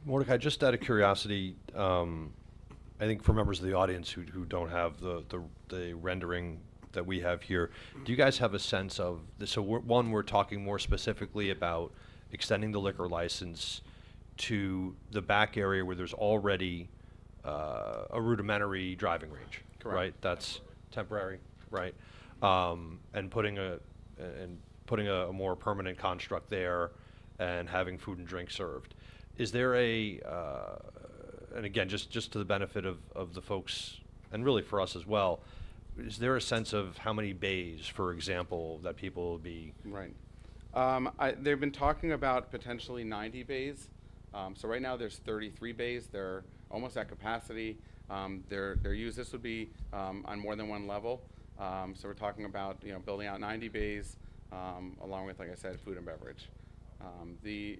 Speaker 13: Mordecai, just out of curiosity, I think for members of the audience who don't have the rendering that we have here, do you guys have a sense of this? So we're talking more specifically about extending the liquor license to the back area where there's already a rudimentary driving range.
Speaker 11: Correct.
Speaker 13: Right? That's temporary, right? And putting a more permanent construct there and having food and drink served. Is there and again, just to the benefit of the folks, and really for us as well, is there a sense of how many bays, for example, that people will be?
Speaker 11: Right. They've been talking about potentially 90 bays. So right now there's 33 bays. They're almost at capacity. Their use, this would be on more than one level. So we're talking about building out 90 bays along with, like I said, food and beverage.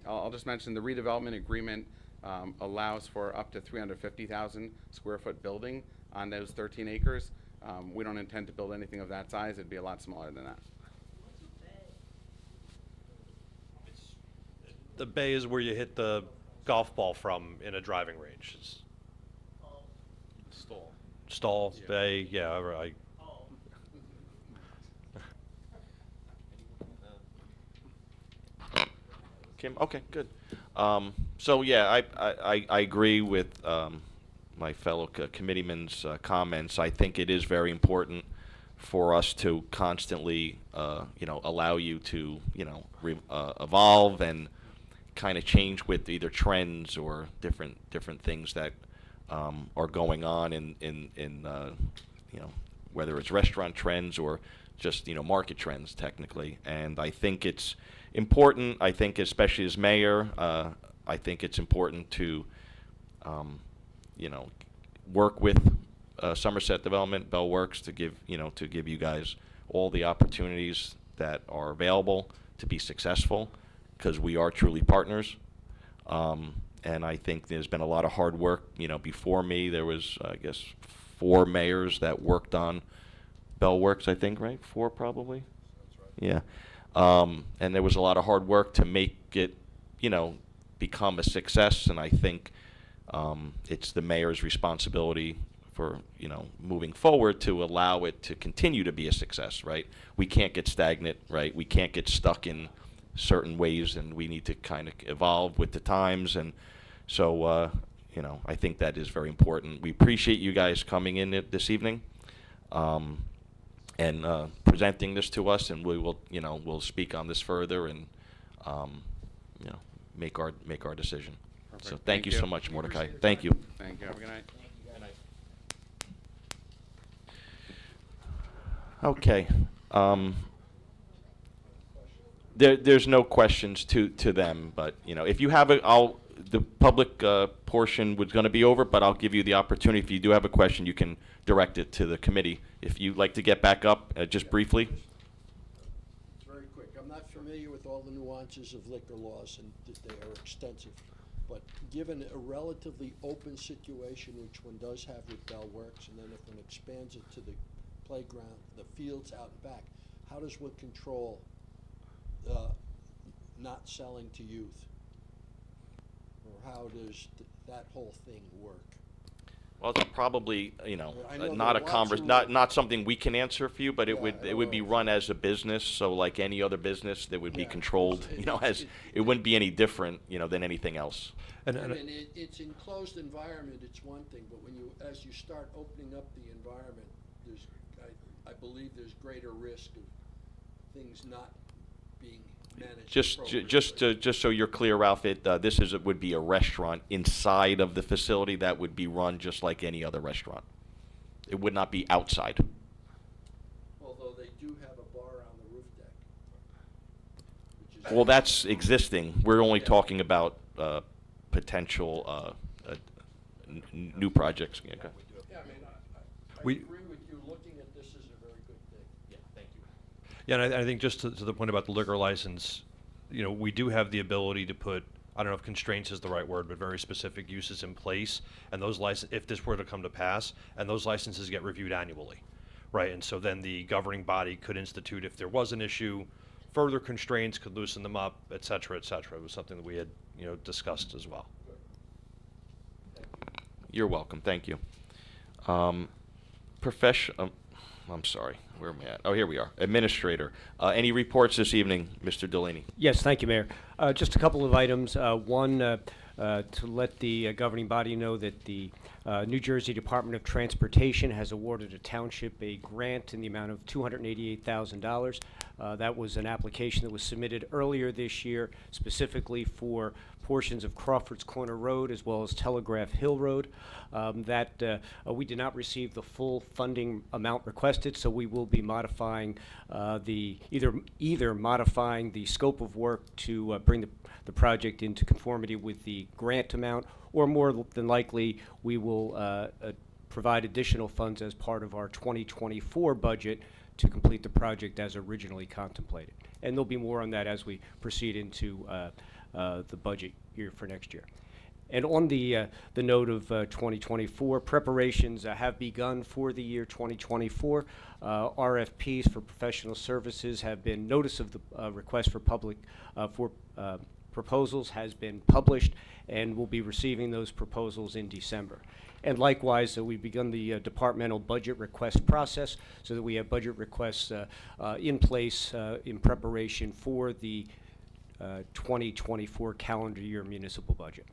Speaker 11: I'll just mention the redevelopment agreement allows for up to 350,000 square foot building on those 13 acres. We don't intend to build anything of that size. It'd be a lot smaller than that.
Speaker 13: The bay is where you hit the golf ball from in a driving range. It's stall, bay, yeah, right.
Speaker 1: Kim, okay, good. So yeah, I agree with my fellow committeeman's comments. I think it is very important for us to constantly, allow you to, evolve and kind of change with either trends or different things that are going on in whether it's restaurant trends or just market trends technically. And I think it's important. I think especially as mayor, I think it's important to work with Somerset Development, Bell Works to give you guys all the opportunities that are available to be successful, because we are truly partners. And I think there's been a lot of hard work. Before me, there was, I guess, 4 mayors that worked on Bell Works, I think, right? 4 probably? That's right. Yeah. And there was a lot of hard work to make it, become a success. And I think it's the mayor's responsibility for, moving forward to allow it to continue to be a success, right? We can't get stagnant, right? We can't get stuck in certain ways, and we need to kind of evolve with the times. And so, I think that is very important. We appreciate you guys coming in this evening and presenting this to us, and we will, we'll speak on this further and, make our decision.
Speaker 11: Perfect.
Speaker 1: So thank you so much, Mordecai. Thank you.
Speaker 11: Thank you. Have a good night.
Speaker 1: Okay. There's no questions to them, but if you have the public portion was going to be over, but I'll give you the opportunity. If you do have a question, you can direct it to the committee. If you'd like to get back up, just briefly.
Speaker 8: It's very quick. I'm not familiar with all the nuances of liquor laws, and that they are extensive. But given a relatively open situation, which one does have with Bell Works, and then if one expands it to the playground, the fields out and back, how does one control not selling to youth? Or how does that whole thing work?
Speaker 1: Well, it's probably
Speaker 8: I know
Speaker 1: not a
Speaker 8: there are lots of
Speaker 1: not something we can answer for you, but it would be run as a business. So like any other business, that would be controlled. As it wouldn't be any different, than anything else.
Speaker 8: I mean, it's enclosed environment. It's one thing, but as you start opening up the environment, I believe there's greater risk of things not being managed appropriately.
Speaker 1: Just so you're clear, Ralph, this would be a restaurant inside of the facility that would be run just like any other restaurant. It would not be outside.
Speaker 8: Although they do have a bar on the roof deck. Which is
Speaker 1: Well, that's existing. We're only talking about potential new projects. Yeah, okay.
Speaker 8: Yeah, I mean, I
Speaker 3: We-
Speaker 8: agree with you. Looking at this is a very good thing.
Speaker 1: Yeah, thank you.
Speaker 13: Yeah, and I think just to the point about the liquor license, we do have the ability to put, I don't know if constraints is the right word, but very specific uses in place. And those if this were to come to pass, and those licenses get reviewed annually, right? And so then the governing body could institute, if there was an issue, further constraints, could loosen them up, et cetera, et cetera. It was something that we had, discussed as well.
Speaker 1: You're welcome. Thank you. I'm sorry. Where am I at? Oh, here we are. Administrator. Any reports this evening, Mr. Delaney?
Speaker 7: Yes, thank you, Mayor. Just a couple of items. One, to let the governing body know that the New Jersey Department of Transportation has awarded a township a grant in the amount of $288,000. That was an application that was submitted earlier this year specifically for portions of Crawford's Corner Road as well as Telegraph Hill Road. We did not receive the full funding amount requested, so we will be modifying either modifying the scope of work to bring the project into conformity with the grant amount, or more than likely, we will provide additional funds as part of our 2024 budget to complete the project as originally contemplated. And there'll be more on that as we proceed into the budget year for next year. And on the note of 2024, preparations have begun for the year 2024. RFPs for professional services have been, notice of the request for public proposals has been published, and we'll be receiving those proposals in December. And likewise, we've begun the departmental budget request process so that we have budget requests in place in preparation for the 2024 calendar year municipal budget.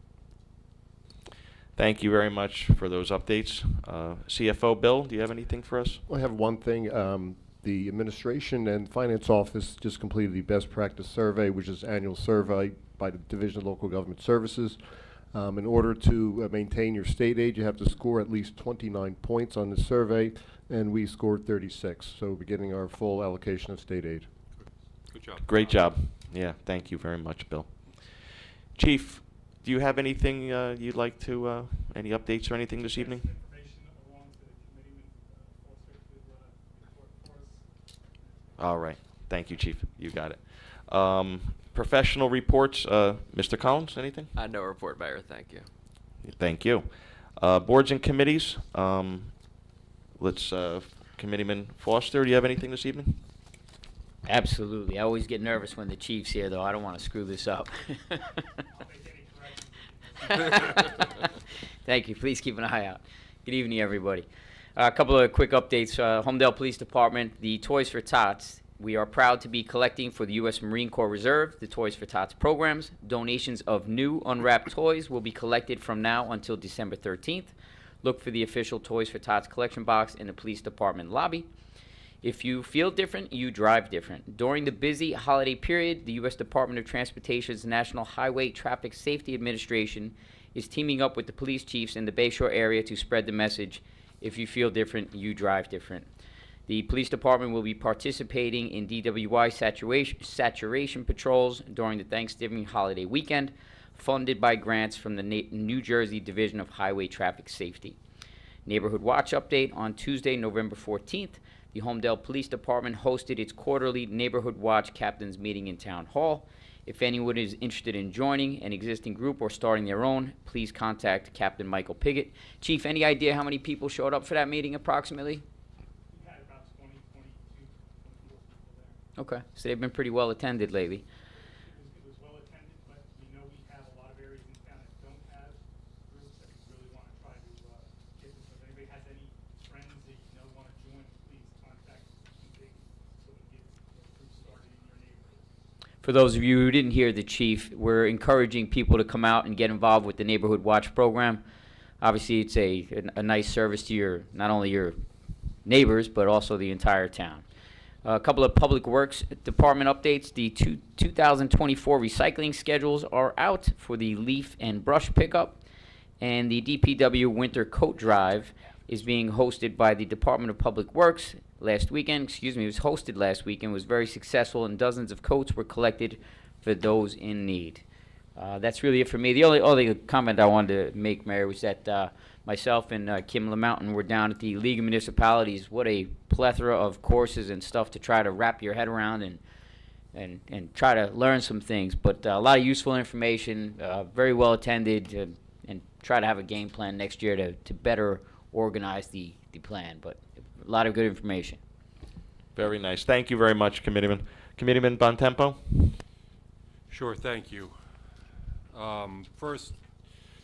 Speaker 1: Thank you very much for those updates. CFO Bill, do you have anything for us?
Speaker 14: I have one thing. The administration and finance office just completed the best practice survey, which is annual survey by the Division of Local Government Services. In order to maintain your state aid, you have to score at least 29 points on the survey, and we scored 36. So we're getting our full allocation of state aid.
Speaker 3: Good job.
Speaker 1: Great job. Yeah, thank you very much, Bill. Chief, do you have anything you'd like to, any updates or anything this evening? All right. Thank you, Chief. You got it. Professional reports, Mr. Collins, anything?
Speaker 4: No report, Mayor. Thank you.
Speaker 1: Thank you. Boards and committees. Committeeman Foster, do you have anything this evening?
Speaker 10: Absolutely. I always get nervous when the chief's here, though. I don't want to screw this up. Thank you. Please keep an eye out. Good evening, everybody. A couple of quick updates. Holmdel Police Department, the Toys for Tots. We are proud to be collecting for the U.S. Marine Corps Reserve, the Toys for Tots programs. Donations of new unwrapped toys will be collected from now until December 13th. Look for the official Toys for Tots collection box in the police department lobby. If you feel different, you drive different. During the busy holiday period, the U.S. Department of Transportation's National Highway Traffic Safety Administration is teaming up with the police chiefs in the Bayshore area to spread the message, if you feel different, you drive different. The police department will be participating in DWI saturation patrols during the Thanksgiving holiday weekend, funded by grants from the New Jersey Division of Highway Traffic Safety. Neighborhood Watch update on Tuesday, November 14th. The Holmdel Police Department hosted its quarterly Neighborhood Watch Captains meeting in Town Hall. If anyone is interested in joining an existing group or starting their own, please contact Captain Michael Piggott. Chief, any idea how many people showed up for that meeting approximately?
Speaker 12: We had about 20, 22, 24 people there.
Speaker 10: Okay, so they've been pretty well attended lately.
Speaker 12: It was well attended, but we know we have a lot of areas in town that don't have groups that we really want to try to get them. So if anybody has any friends that you know want to join, please contact me so we can get the group started in your neighborhood.
Speaker 10: For those of you who didn't hear the chief, we're encouraging people to come out and get involved with the Neighborhood Watch program. Obviously, it's a nice service to not only your neighbors, but also the entire town. A couple of Public Works Department updates. The 2024 recycling schedules are out for the leaf and brush pickup, and the DPW Winter Coat Drive is being hosted by the Department of Public Works last weekend. It was hosted last weekend, was very successful, and dozens of coats were collected for those in need. That's really it for me. The only other comment I wanted to make, Mayor, was that myself and Kim LaMountain were down at the League of Municipalities. What a plethora of courses and stuff to try to wrap your head around and try to learn some things. But a lot of useful information, very well attended, and try to have a game plan next year to better organize the plan. But a lot of good information.
Speaker 1: Very nice. Thank you very much, Committeeman. Committeeman Bontempo?
Speaker 3: Sure, thank you. First,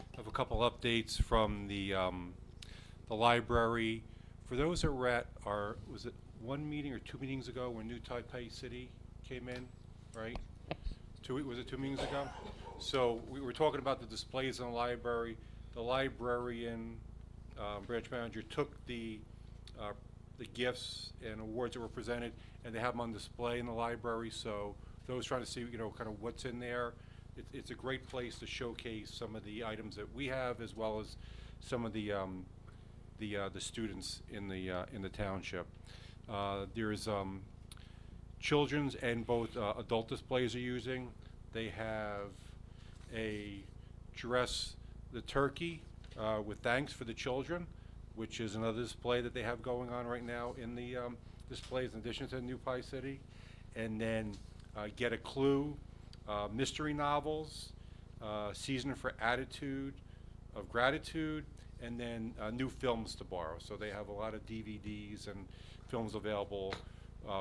Speaker 3: I have a couple updates from the library. For those that were at was it one meeting or two meetings ago when New Taipei City came in, right? Was it 2 meetings ago? So we were talking about the displays in the library. The librarian, branch manager, took the gifts and awards that were presented, and they have them on display in the library. So those trying to see, kind of what's in there, it's a great place to showcase some of the items that we have, as well as some of the students in the township. There's children's and both adult displays are using. They have a dress the turkey with thanks for the children, which is another display that they have going on right now in the displays in addition to New Pie City. And then Get a Clue, mystery novels, Season for Attitude of Gratitude, and then new films to borrow. So they have a lot of DVDs and films available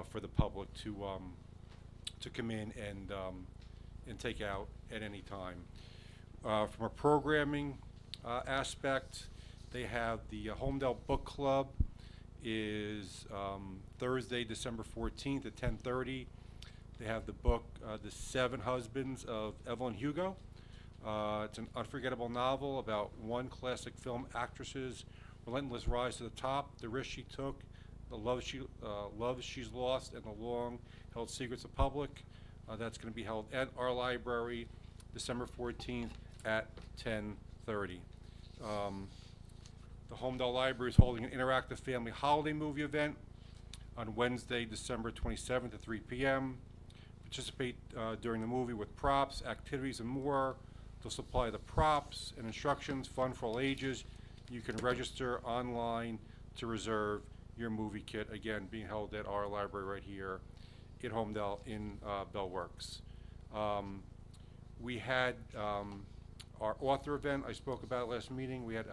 Speaker 3: for the public to come in and take out at any time. From a programming aspect, they have the Holmdel Book Club is Thursday, December 14th at 10:30. They have the book, The Seven Husbands of Evelyn Hugo. It's an unforgettable novel about one classic film actress's relentless rise to the top, the risk she took, the love she's lost, and the long-held secrets of public. That's going to be held at our library, December 14th at 10:30. The Holmdel Library is holding an interactive family holiday movie event on Wednesday, December 27th at 3 p.m. Participate during the movie with props, activities, and more. They'll supply the props and instructions, fun for all ages. You can register online to reserve your movie kit, again, being held at our library right here in Holmdel in Bellworks. We had our author event I spoke about last meeting. We had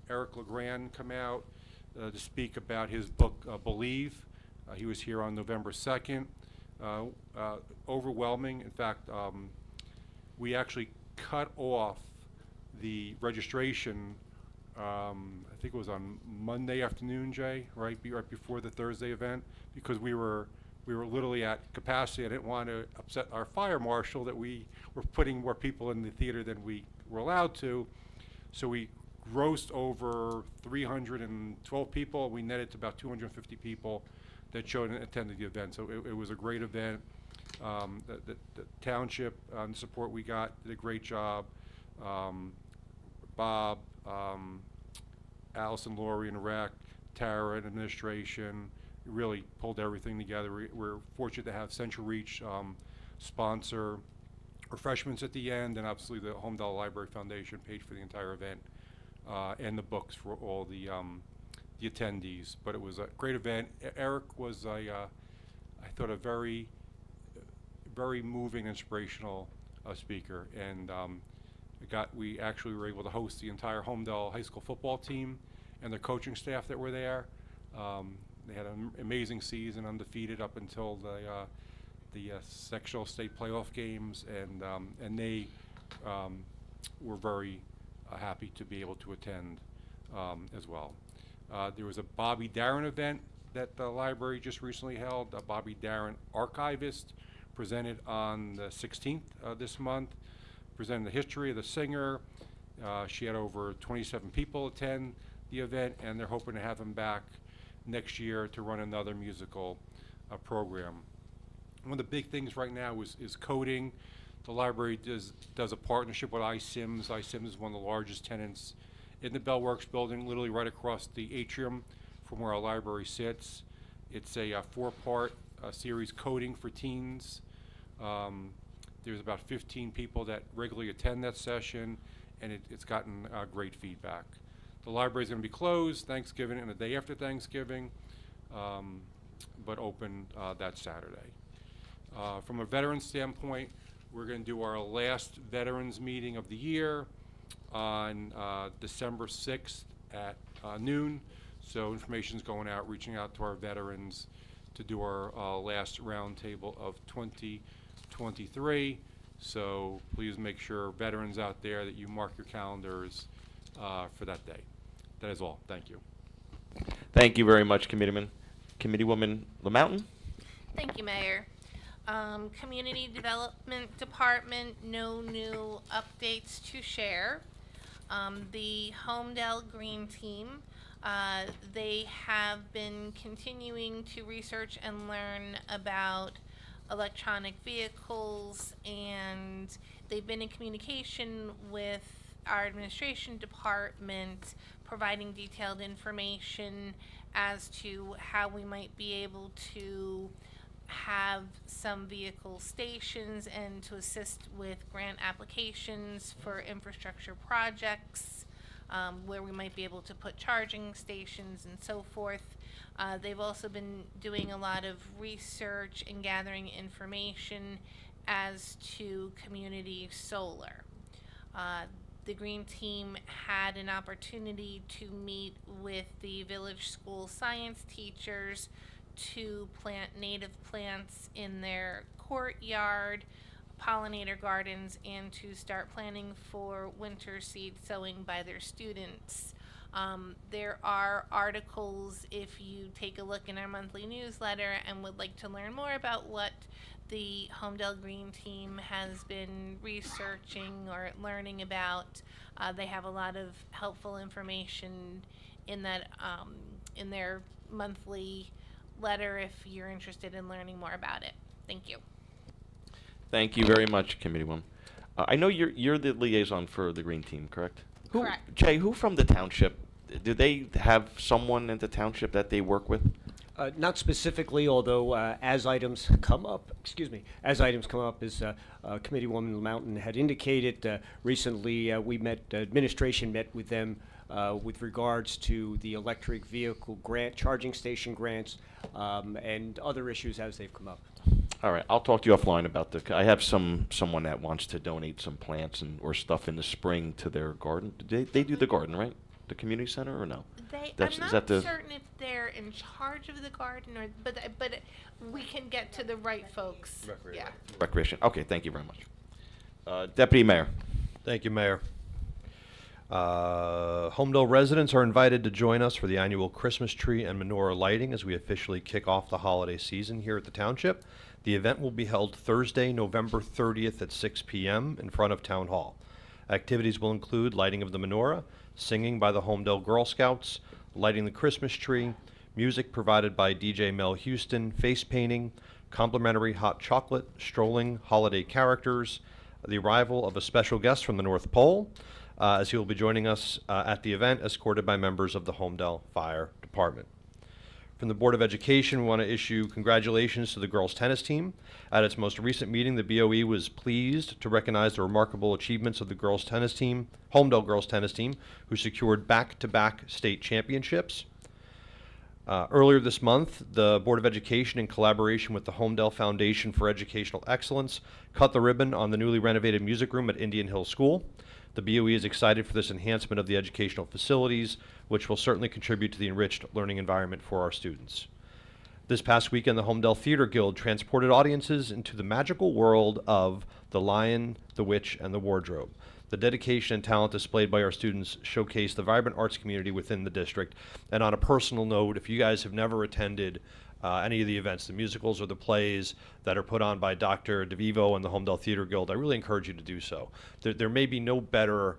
Speaker 3: Eric LeGrand come out to speak about his book, Believe. He was here on November 2nd. Overwhelming. In fact, we actually cut off the registration, I think it was on Monday afternoon, Jay, right before the Thursday event, because we were literally at capacity. I didn't want to upset our fire marshal that we were putting more people in the theater than we were allowed to. So we grossed over 312 people. We netted to about 250 people that showed and attended the event. So it was a great event. The township and the support we got did a great job. Bob, Allison, Laurie, and Rec, Tara, and administration really pulled everything together. We're fortunate to have Central Reach sponsor refreshments at the end, and obviously the Holmdel Library Foundation paid for the entire event and the books for all the attendees. But it was a great event. Eric was I thought a very moving, inspirational speaker, and we actually were able to host the entire Holmdel High School football team and their coaching staff that were there. They had an amazing season, undefeated up until the sectional state playoff games, and they were very happy to be able to attend as well. There was a Bobby Darin event that the library just recently held. Bobby Darin, archivist, presented on the 16th this month, presented the history of the singer. She had over 27 people attend the event, and they're hoping to have him back next year to run another musical program. One of the big things right now is coding. The library does a partnership with iSims. iSims is one of the largest tenants in the Bellworks building, literally right across the atrium from where our library sits. It's a four-part series, Coding for Teens. There's about 15 people that regularly attend that session, and it's gotten great feedback. The library is going to be closed Thanksgiving and the day after Thanksgiving, but open that Saturday. From a veteran standpoint, we're going to do our last veterans meeting of the year on December 6th at noon. So information's going out, reaching out to our veterans to do our last roundtable of 2023. So please make sure, veterans out there, that you mark your calendars for that day. That is all. Thank you.
Speaker 1: Thank you very much, Committeewoman LaMountain.
Speaker 9: Thank you, Mayor. Community Development Department, no new updates to share. The Holmdel Green Team, they have been continuing to research and learn about electronic vehicles, and they've been in communication with our administration department, providing detailed information as to how we might be able to have some vehicle stations and to assist with grant applications for infrastructure projects, where we might be able to put charging stations and so forth. They've also been doing a lot of research and gathering information as to community solar. The Green Team had an opportunity to meet with the village school science teachers to plant native plants in their courtyard, pollinator gardens, and to start planning for winter seed sowing by their students. There are articles, if you take a look in our monthly newsletter and would like to learn more about what the Holmdel Green Team has been researching or learning about. They have a lot of helpful information in that in their monthly letter if you're interested in learning more about it. Thank you.
Speaker 1: Thank you very much, Committeewoman. I know you're the liaison for the Green Team, correct?
Speaker 9: Correct.
Speaker 1: Jay, who from the township, do they have someone in the township that they work with?
Speaker 7: Not specifically, although as items come up, as Committeewoman Mountain had indicated, recently administration met with them with regards to the electric vehicle grant, charging station grants, and other issues as they've come up.
Speaker 1: All right, I'll talk to you offline about I have someone that wants to donate some plants or stuff in the spring to their garden. They do the garden, right? The community center, or no?
Speaker 9: I'm
Speaker 1: Is
Speaker 9: not
Speaker 1: that the
Speaker 9: certain if they're in charge of the garden, but we can get to the right folks.
Speaker 13: Recreation.
Speaker 9: Yeah.
Speaker 1: recreation? Okay, thank you very much. Deputy Mayor.
Speaker 13: Thank you, Mayor. Holmdel residents are invited to join us for the annual Christmas tree and menorah lighting as we officially kick off the holiday season here at the Township. The event will be held Thursday, November 30th at 6 p.m. in front of Town Hall. Activities will include lighting of the menorah, singing by the Holmdel Girl Scouts, lighting the Christmas tree, music provided by DJ Mel Houston, face painting, complimentary hot chocolate, strolling holiday characters, the arrival of a special guest from the North Pole, as he will be joining us at the event, escorted by members of the Holmdel Fire Department. From the Board of Education, we want to issue congratulations to the girls' tennis team. At its most recent meeting, the BOE was pleased to recognize the remarkable achievements of the girls' tennis team, Holmdel girls' tennis team, who secured back-to-back state championships. Earlier this month, the Board of Education, in collaboration with the Holmdel Foundation for Educational Excellence, cut the ribbon on the newly renovated music room at Indian Hill School. The BOE is excited for this enhancement of the educational facilities, which will certainly contribute to the enriched learning environment for our students. This past weekend, the Holmdel Theater Guild transported audiences into the magical world of The Lion, the Witch, and the Wardrobe. The dedication and talent displayed by our students showcase the vibrant arts community within the district. And on a personal note, if you guys have never attended any of the events, the musicals or the plays that are put on by Dr. DeVivo and the Holmdel Theater Guild, I really encourage you to do so. There may be no better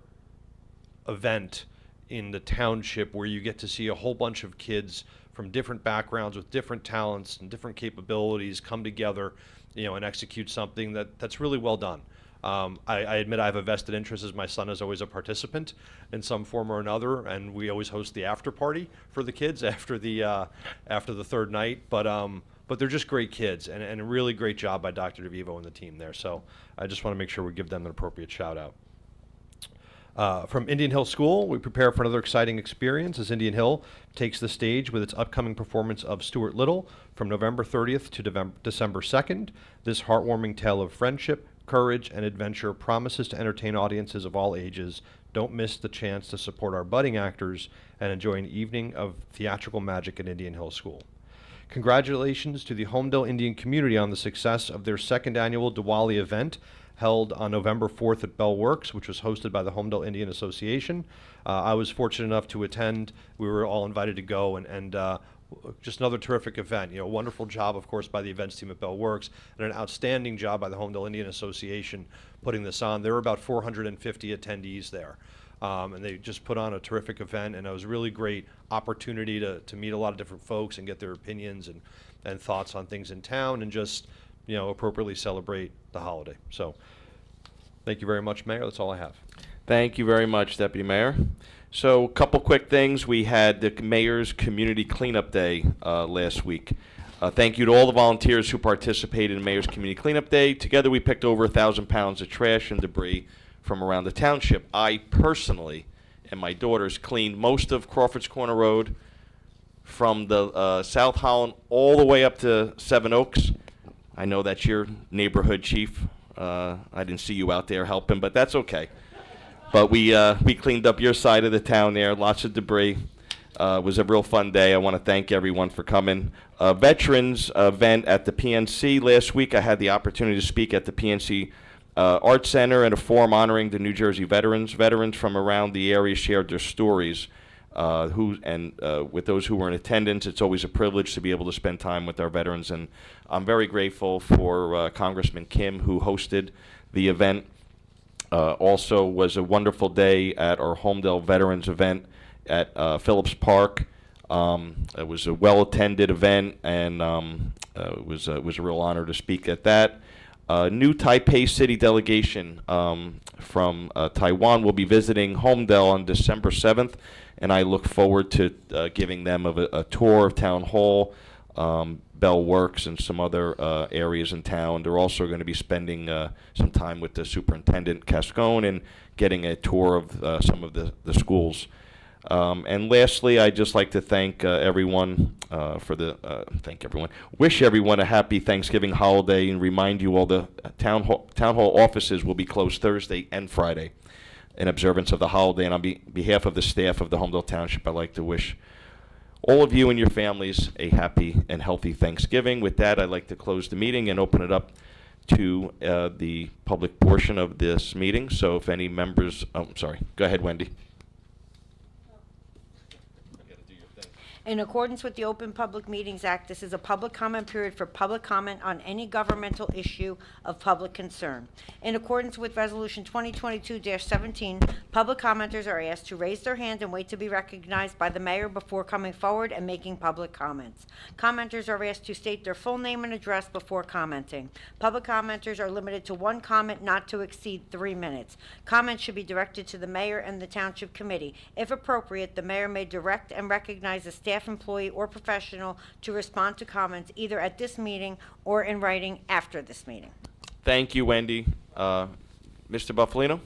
Speaker 13: event in the township where you get to see a whole bunch of kids from different backgrounds with different talents and different capabilities come together, and execute something that's really well done. I admit I have a vested interest, as my son is always a participant in some form or another, and we always host the after party for the kids after the third night. But they're just great kids, and a really great job by Dr. DeVivo and the team there. So I just want to make sure we give them an appropriate shout out. From Indian Hill School, we prepare for another exciting experience as Indian Hill takes the stage with its upcoming performance of Stuart Little from November 30th to December 2nd. This heartwarming tale of friendship, courage, and adventure promises to entertain audiences of all ages. Don't miss the chance to support our budding actors and enjoy an evening of theatrical magic at Indian Hill School. Congratulations to the Holmdel Indian community on the success of their second annual Diwali event held on November 4th at Bell Works, which was hosted by the Holmdel Indian Association. I was fortunate enough to attend. We were all invited to go, and just another terrific event. Wonderful job, of course, by the events team at Bell Works, and an outstanding job by the Holmdel Indian Association putting this on. There were about 450 attendees there, and they just put on a terrific event, and it was a really great opportunity to meet a lot of different folks and get their opinions and thoughts on things in town, and just appropriately celebrate the holiday. So, thank you very much, Mayor. That's all I have.
Speaker 1: Thank you very much, Deputy Mayor. So, a couple quick things. We had the Mayor's Community Cleanup Day last week. Thank you to all the volunteers who participated in Mayor's Community Cleanup Day. Together, we picked over 1,000 pounds of trash and debris from around the township. I personally and my daughters cleaned most of Crawford's Corner Road from the South Holland all the way up to Seven Oaks. I know that's your neighborhood, Chief. I didn't see you out there helping, but that's okay. But we cleaned up your side of the town there, lots of debris. It was a real fun day. I want to thank everyone for coming. Veterans event at the PNC last week. I had the opportunity to speak at the PNC Art Center and a forum honoring the New Jersey veterans. Veterans from around the area shared their stories. With those who were in attendance, it's always a privilege to be able to spend time with our veterans. And I'm very grateful for Congressman Kim, who hosted the event. Also was a wonderful day at our Holmdel Veterans event at Phillips Park. It was a well-attended event, and it was a real honor to speak at that. New Taipei City delegation from Taiwan will be visiting Holmdel on December 7th, and I look forward to giving them a tour of Town Hall, Bell Works, and some other areas in town. They're also going to be spending some time with the Superintendent Cascone and getting a tour of some of the schools. And lastly, I'd just like to thank everyone wish everyone a happy Thanksgiving holiday, and remind you all the town hall offices will be closed Thursday and Friday in observance of the holiday. And on behalf of the staff of the Holmdel Township, I'd like to wish all of you and your families a happy and healthy Thanksgiving. With that, I'd like to close the meeting and open it up to the public portion of this meeting. So if any members, go ahead, Wendy.
Speaker 2: In accordance with the Open Public Meetings Act, this is a public comment period for public comment on any governmental issue of public concern. In accordance with Resolution 2022-17, public commenters are asked to raise their hand and wait to be recognized by the mayor before coming forward and making public comments. Commenters are asked to state their full name and address before commenting. Public commenters are limited to one comment not to exceed 3 minutes. Comments should be directed to the mayor and the township committee. If appropriate, the mayor may direct and recognize a staff employee or professional to respond to comments either at this meeting or in writing after this meeting.
Speaker 1: Thank you, Wendy. Mr. Buffalino?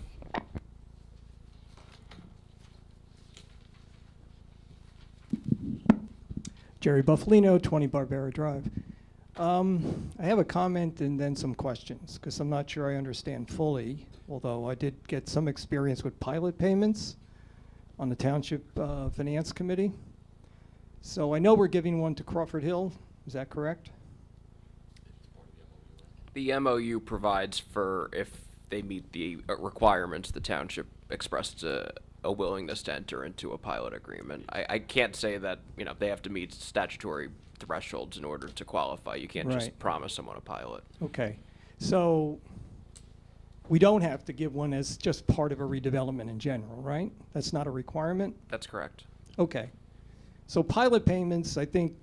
Speaker 15: Jerry Buffalino, 20 Barbera Drive. I have a comment and then some questions, because I'm not sure I understand fully, although I did get some experience with pilot payments on the Township Finance Committee. So I know we're giving one to Crawford Hill. Is that correct?
Speaker 4: The MOU provides for, if they meet the requirements, the township expressed a willingness to enter into a pilot agreement. I can't say that, they have to meet statutory thresholds in order to qualify. You can't just
Speaker 15: Right.
Speaker 4: promise someone a pilot.
Speaker 15: Okay. So we don't have to give one as just part of a redevelopment in general, right? That's not a requirement?
Speaker 4: That's correct.
Speaker 15: Okay. So pilot payments, I think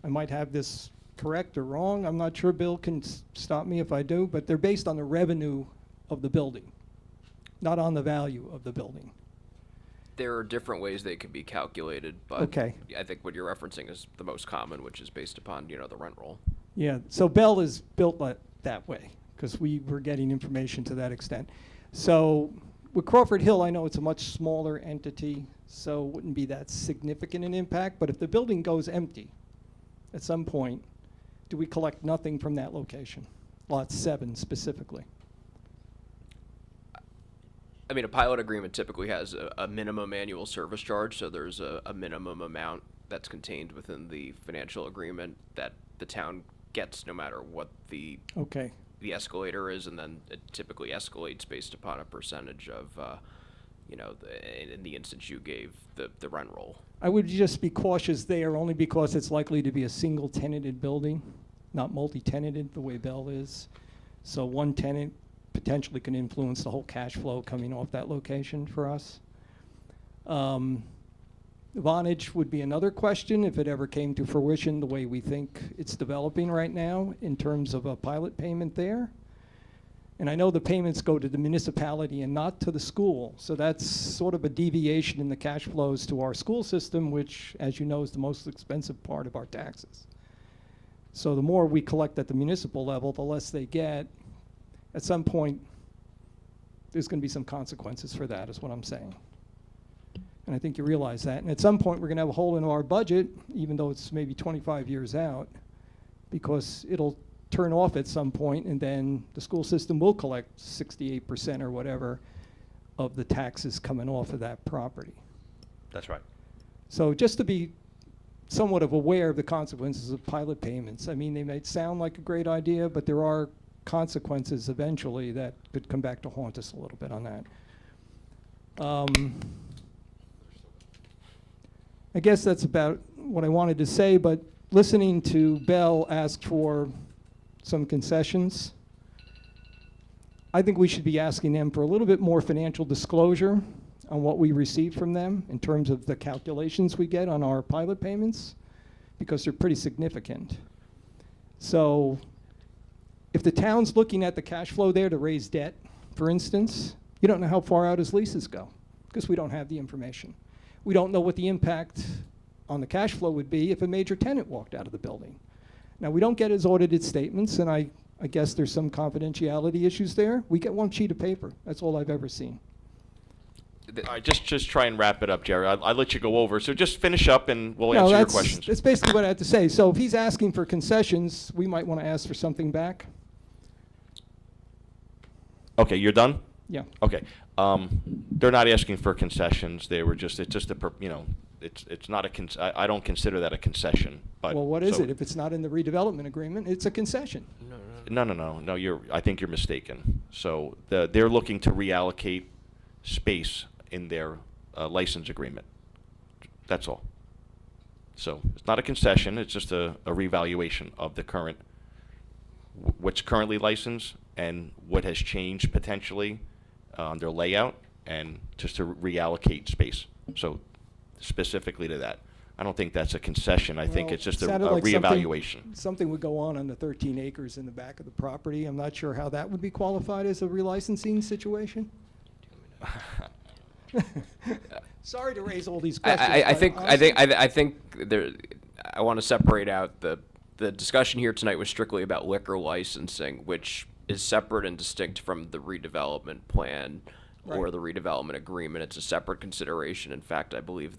Speaker 15: I might have this correct or wrong. I'm not sure. Bill can stop me if I do, but they're based on the revenue of the building, not on the value of the building.
Speaker 4: There are different ways they can be calculated, but
Speaker 15: Okay.
Speaker 4: I think what you're referencing is the most common, which is based upon, the rent roll.
Speaker 15: Yeah, so Bell is built that way, because we were getting information to that extent. So with Crawford Hill, I know it's a much smaller entity, so it wouldn't be that significant an impact. But if the building goes empty at some point, do we collect nothing from that location? Lot 7 specifically.
Speaker 4: I mean, a pilot agreement typically has a minimum annual service charge, so there's a minimum amount that's contained within the financial agreement that the town gets no matter what the
Speaker 15: Okay.
Speaker 4: the escalator is, and then it typically escalates based upon a percentage of, in the instance you gave, the rent roll.
Speaker 15: I would just be cautious there only because it's likely to be a single tenanted building, not multi-tenanted the way Bell is. So one tenant potentially can influence the whole cash flow coming off that location for us. Vonage would be another question if it ever came to fruition the way we think it's developing right now in terms of a pilot payment there. And I know the payments go to the municipality and not to the school, so that's sort of a deviation in the cash flows to our school system, which, as you know, is the most expensive part of our taxes. So the more we collect at the municipal level, the less they get. At some point, there's going to be some consequences for that, is what I'm saying. And I think you realize that. And at some point, we're going to have a hole in our budget, even though it's maybe 25 years out, because it'll turn off at some point, and then the school system will collect 68% or whatever of the taxes coming off of that property.
Speaker 13: That's right.
Speaker 15: So just to be somewhat of aware of the consequences of pilot payments. I mean, they might sound like a great idea, but there are consequences eventually that could come back to haunt us a little bit on that. I guess that's about what I wanted to say, but listening to Bell ask for some concessions, I think we should be asking them for a little bit more financial disclosure on what we receive from them in terms of the calculations we get on our pilot payments, because they're pretty significant. So if the town's looking at the cash flow there to raise debt, for instance, you don't know how far out his leases go, because we don't have the information. We don't know what the impact on the cash flow would be if a major tenant walked out of the building. Now, we don't get his audited statements, and I guess there's some confidentiality issues there. We get one sheet of paper. That's all I've ever seen.
Speaker 1: All right, just try and wrap it up, Jerry. I'll let you go over. So just finish up, and we'll answer your questions.
Speaker 15: That's basically what I have to say. So if he's asking for concessions, we might want to ask for something back.
Speaker 1: Okay, you're done?
Speaker 15: Yeah.
Speaker 1: Okay. They're not asking for concessions. They were just, it's just a, it's not a, I don't consider that a concession. But
Speaker 15: Well, what is
Speaker 1: so-
Speaker 15: it? If it's not in the redevelopment agreement, it's a concession.
Speaker 1: No, I think you're mistaken. So they're looking to reallocate space in their license agreement. That's all. So it's not a concession, it's just a revaluation of the current, what's currently licensed and what has changed potentially on their layout, and just to reallocate space. So specifically to that. I don't think that's a concession. I think
Speaker 15: Well,
Speaker 1: it's just a
Speaker 15: sounded like
Speaker 1: reevaluation.
Speaker 15: Something would go on the 13 acres in the back of the property. I'm not sure how that would be qualified as a relicensing situation. Sorry to raise all these questions.
Speaker 4: I think there. I want to separate out the discussion here tonight was strictly about liquor licensing, which is separate and distinct from the redevelopment plan or the redevelopment agreement. It's a separate consideration. In fact, I believe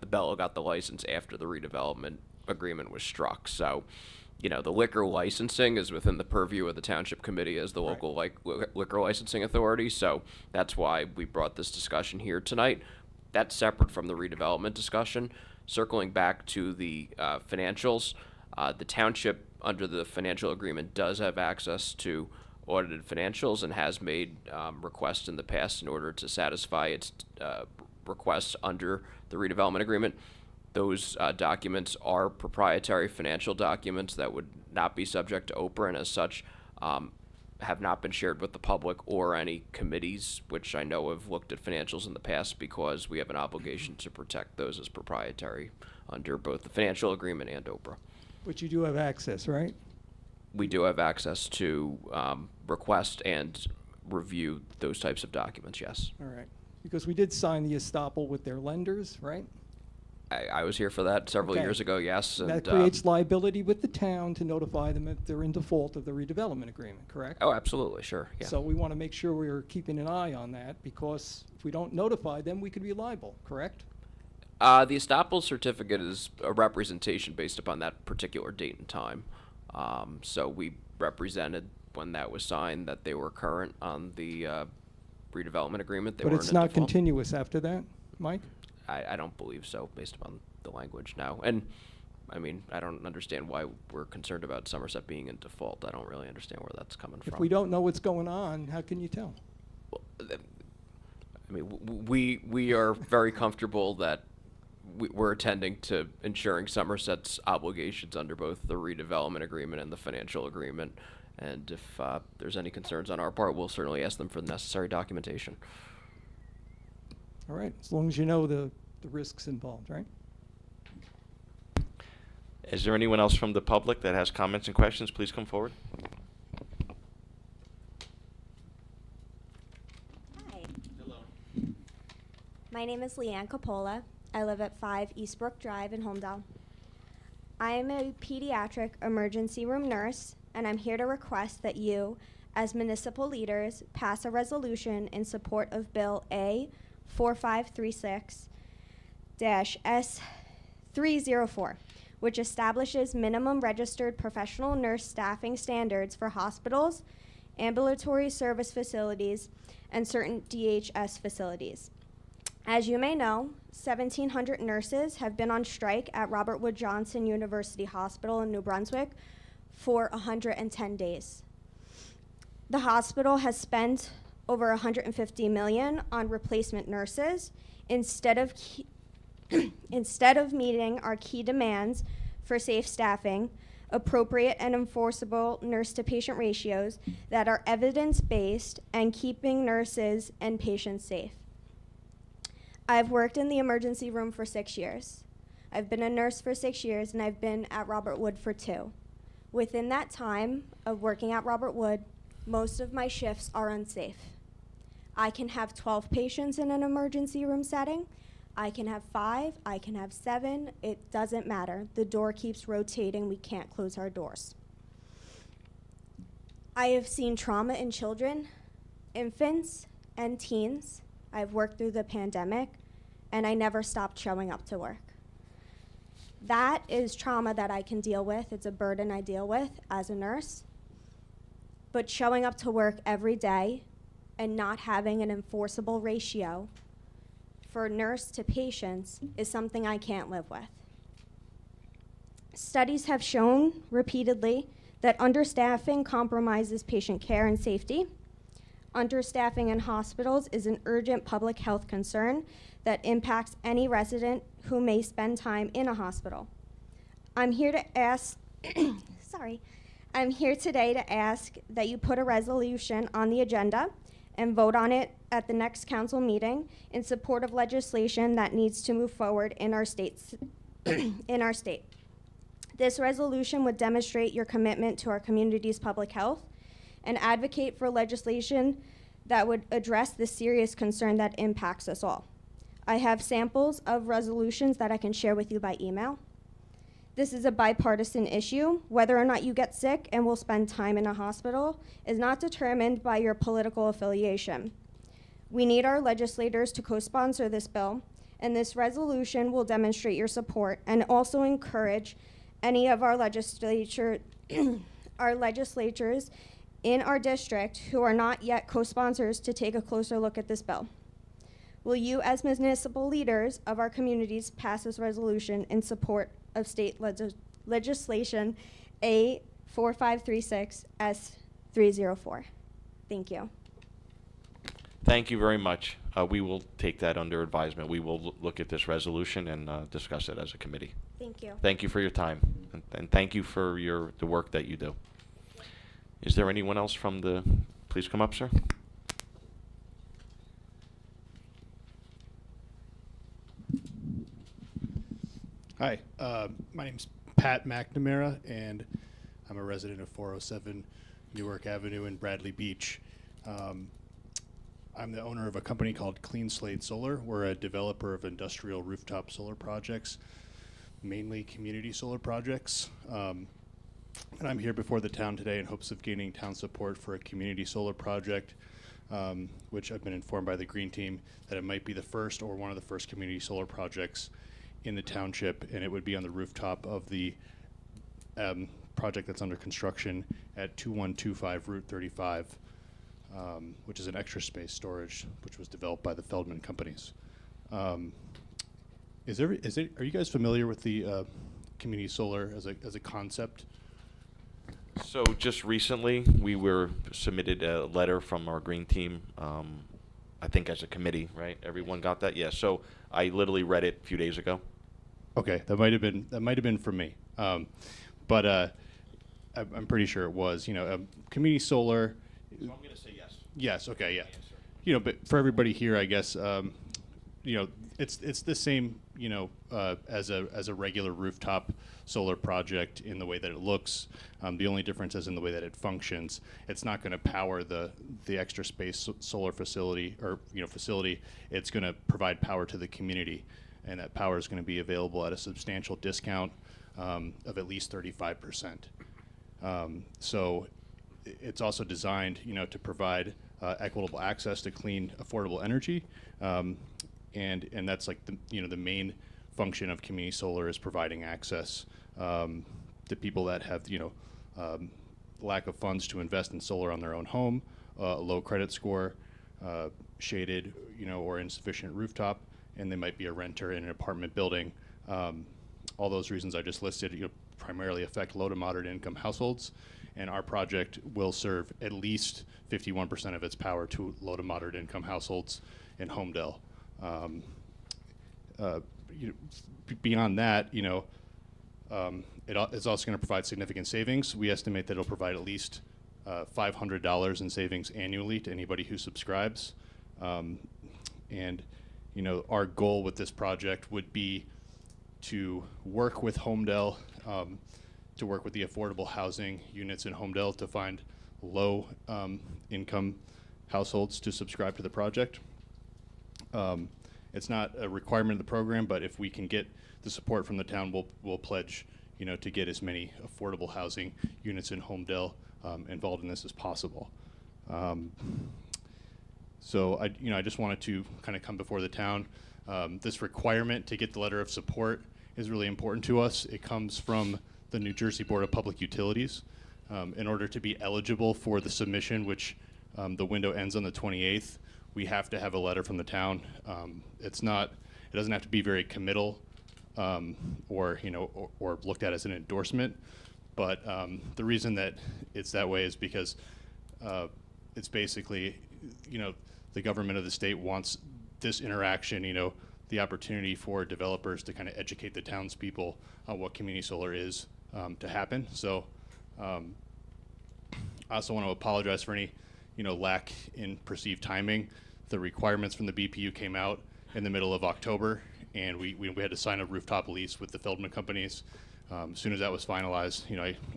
Speaker 4: Bell got the license after the redevelopment agreement was struck. So, the liquor licensing is within the purview of the township committee as the local liquor licensing authority. So that's why we brought this discussion here tonight. That's separate from the redevelopment discussion. Circling back to the financials, the township under the financial agreement does have access to audited financials and has made requests in the past in order to satisfy its requests under the redevelopment agreement. Those documents are proprietary financial documents that would not be subject to Oprah, and as such have not been shared with the public or any committees, which I know have looked at financials in the past, because we have an obligation to protect those as proprietary under both the financial agreement and Oprah.
Speaker 15: But you do have access, right?
Speaker 4: We do have access to request and review those types of documents, yes.
Speaker 15: All right. Because we did sign the estoppel with their lenders, right?
Speaker 4: I was here for that several
Speaker 15: Okay.
Speaker 4: years ago, yes. And,
Speaker 15: That creates liability with the town to notify them if they're in default of the redevelopment agreement, correct?
Speaker 4: Oh, absolutely, sure, yeah.
Speaker 15: So we want to make sure we're keeping an eye on that, because if we don't notify them, we could be liable, correct?
Speaker 4: The estoppel certificate is a representation based upon that particular date and time. So we represented when that was signed that they were current on the redevelopment agreement. They
Speaker 15: But
Speaker 4: weren't
Speaker 15: it's
Speaker 4: in
Speaker 15: not
Speaker 4: default.
Speaker 15: continuous after that, Mike?
Speaker 4: I don't believe so, based upon the language now. And, I mean, I don't understand why we're concerned about Somerset being in default. I don't really understand where that's coming from.
Speaker 15: If we don't know what's going on, how can you tell?
Speaker 4: I mean, we are very comfortable that we're attending to ensuring Somerset's obligations under both the redevelopment agreement and the financial agreement. And if there's any concerns on our part, we'll certainly ask them for the necessary documentation.
Speaker 15: All right, as long as you know the the risks involved, right?
Speaker 1: Is there anyone else from the public that has comments and questions? Please come forward.
Speaker 16: Hi. Hello. My name is Leanne Capola. I live at 5 Eastbrook Drive in Holmdel. I am a pediatric emergency room nurse, and I'm here to request that you, as municipal leaders, pass a resolution in support of Bill A 4536-S304, which establishes minimum registered professional nurse staffing standards for hospitals, ambulatory service facilities, and certain DHS facilities. As you may know, 1,700 nurses have been on strike at Robert Wood Johnson University Hospital in New Brunswick for 110 days. The hospital has spent over $150 million on replacement nurses instead of meeting our key demands for safe staffing, appropriate and enforceable nurse-to-patient ratios that are evidence-based, and keeping nurses and patients safe. I've worked in the emergency room for 6 years. I've been a nurse for 6 years, and I've been at Robert Wood for 2. Within that time of working at Robert Wood, most of my shifts are unsafe. I can have 12 patients in an emergency room setting. I can have 5, I can have 7, it doesn't matter. The door keeps rotating, we can't close our doors. I have seen trauma in children, infants, and teens. I've worked through the pandemic, and I never stopped showing up to work. That is trauma that I can deal with. It's a burden I deal with as a nurse. But showing up to work every day and not having an enforceable ratio for nurse to patients is something I can't live with. Studies have shown repeatedly that understaffing compromises patient care and safety. Understaffing in hospitals is an urgent public health concern that impacts any resident who may spend time in a hospital. I'm here to ask, I'm here today to ask that you put a resolution on the agenda and vote on it at the next council meeting in support of legislation that needs to move forward in our states, in our state. This resolution would demonstrate your commitment to our community's public health and advocate for legislation that would address the serious concern that impacts us all. I have samples of resolutions that I can share with you by email. This is a bipartisan issue. Whether or not you get sick and will spend time in a hospital is not determined by your political affiliation. We need our legislators to co-sponsor this bill, and this resolution will demonstrate your support and also encourage any of our our legislatures in our district who are not yet co-sponsors to take a closer look at this bill. Will you, as municipal leaders of our communities, pass this resolution in support of state legislation A 4536-S304? Thank you.
Speaker 1: Thank you very much. We will take that under advisement. We will look at this resolution and discuss it as a committee.
Speaker 16: Thank you.
Speaker 1: Thank you for your time, and thank you for the work that you do. Is there anyone else from the, please come up, sir.
Speaker 17: Hi, my name's Pat McNamara, and I'm a resident of 407 Newark Avenue in Bradley Beach. I'm the owner of a company called Clean Slate Solar. We're a developer of industrial rooftop solar projects, mainly community solar projects. And I'm here before the town today in hopes of gaining town support for a community solar project, which I've been informed by the Green Team that it might be the first or one of the first community solar projects in the township, and it would be on the rooftop of the project that's under construction at 2125 Route 35, which is an extra space storage, which was developed by the Feldman companies. Are you guys familiar with the community solar as a concept?
Speaker 1: So just recently, we were submitted a letter from our Green Team, I think as a committee, right? Everyone got that? Yeah, so I literally read it a few days ago.
Speaker 17: Okay, that might have been for me, but I'm pretty sure it was. You know, community solar.
Speaker 1: So I'm going to say yes.
Speaker 17: Yes. Okay. Yeah.
Speaker 1: Answer.
Speaker 17: You know, but for everybody here, I guess, you know, It's the same, as a regular rooftop solar project in the way that it looks. The only difference is in the way that it functions. It's not going to power the extra space solar facility facility. It's going to provide power to the community, and that power is going to be available at a substantial discount of at least 35%. So it's also designed, to provide equitable access to clean, affordable energy, and that's like the main function of community solar is providing access to people that have lack of funds to invest in solar on their own home, low credit score, shaded or insufficient rooftop, and they might be a renter in an apartment building. All those reasons I just listed primarily affect low to moderate income households, and our project will serve at least 51% of its power to low to moderate income households in Holmdel. Beyond that, it's also going to provide significant savings. We estimate that it'll provide at least $500 in savings annually to anybody who subscribes. And our goal with this project would be to work with Holmdel, to work with the affordable housing units in Holmdel to find low income households to subscribe to the project. It's not a requirement of the program, but if we can get the support from the town, we'll pledge, to get as many affordable housing units in Holmdel involved in this as possible. So I just wanted to kind of come before the town. This requirement to get the letter of support is really important to us. It comes from the New Jersey Board of Public Utilities. In order to be eligible for the submission, which the window ends on the 28th, we have to have a letter from the town. It doesn't have to be very committal or looked at as an endorsement. But the reason that it's that way is because it's basically, the government of the state wants this interaction, the opportunity for developers to kind of educate the townspeople on what community solar is to happen. So I also want to apologize for any, lack in perceived timing. The requirements from the BPU came out in the middle of October, and we had to sign a rooftop lease with the Feldman companies. As soon as that was finalized,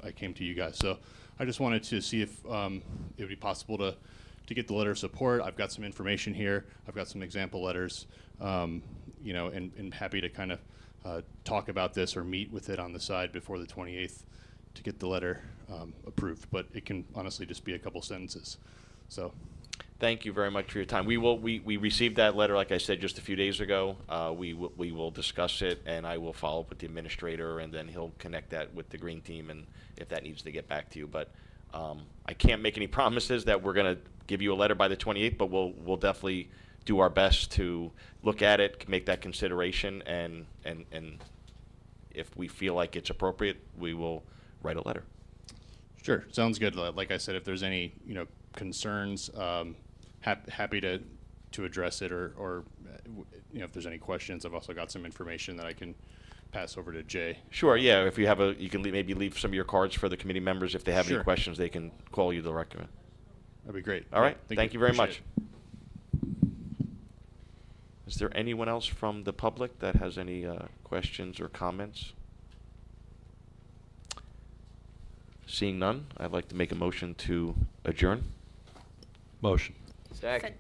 Speaker 17: I came to you guys. So I just wanted to see if it would be possible to get the letter of support. I've got some information here. I've got some example letters, and happy to kind of talk about this or meet with it on the side before the 28th to get the letter approved. But it can honestly just be a couple sentences. So.
Speaker 1: Thank you very much for your time. We received that letter, like I said, just a few days ago. We will discuss it, and I will follow up with the administrator, and then he'll connect that with the green team, and if that needs to get back to you. But I can't make any promises that we're going to give you a letter by the 28th, but we'll definitely do our best to look at it, make that consideration, and if we feel like it's appropriate, we will write a letter.
Speaker 17: Sure, sounds good. Like I said, if there's any concerns, happy to address it, or if there's any questions. I've also got some information that I can pass over to Jay.
Speaker 1: Sure, yeah. If you have you can maybe leave some of your cards for the committee members. If they have
Speaker 17: Sure.
Speaker 1: any questions, they can call you directly.
Speaker 17: That'd be great.
Speaker 1: All right.
Speaker 17: Yeah,
Speaker 1: Thank you very
Speaker 17: Appreciate
Speaker 1: much. Is there anyone else from the public that has any questions or comments? Seeing none, I'd like to make a motion to adjourn.
Speaker 13: Motion.
Speaker 10: Second.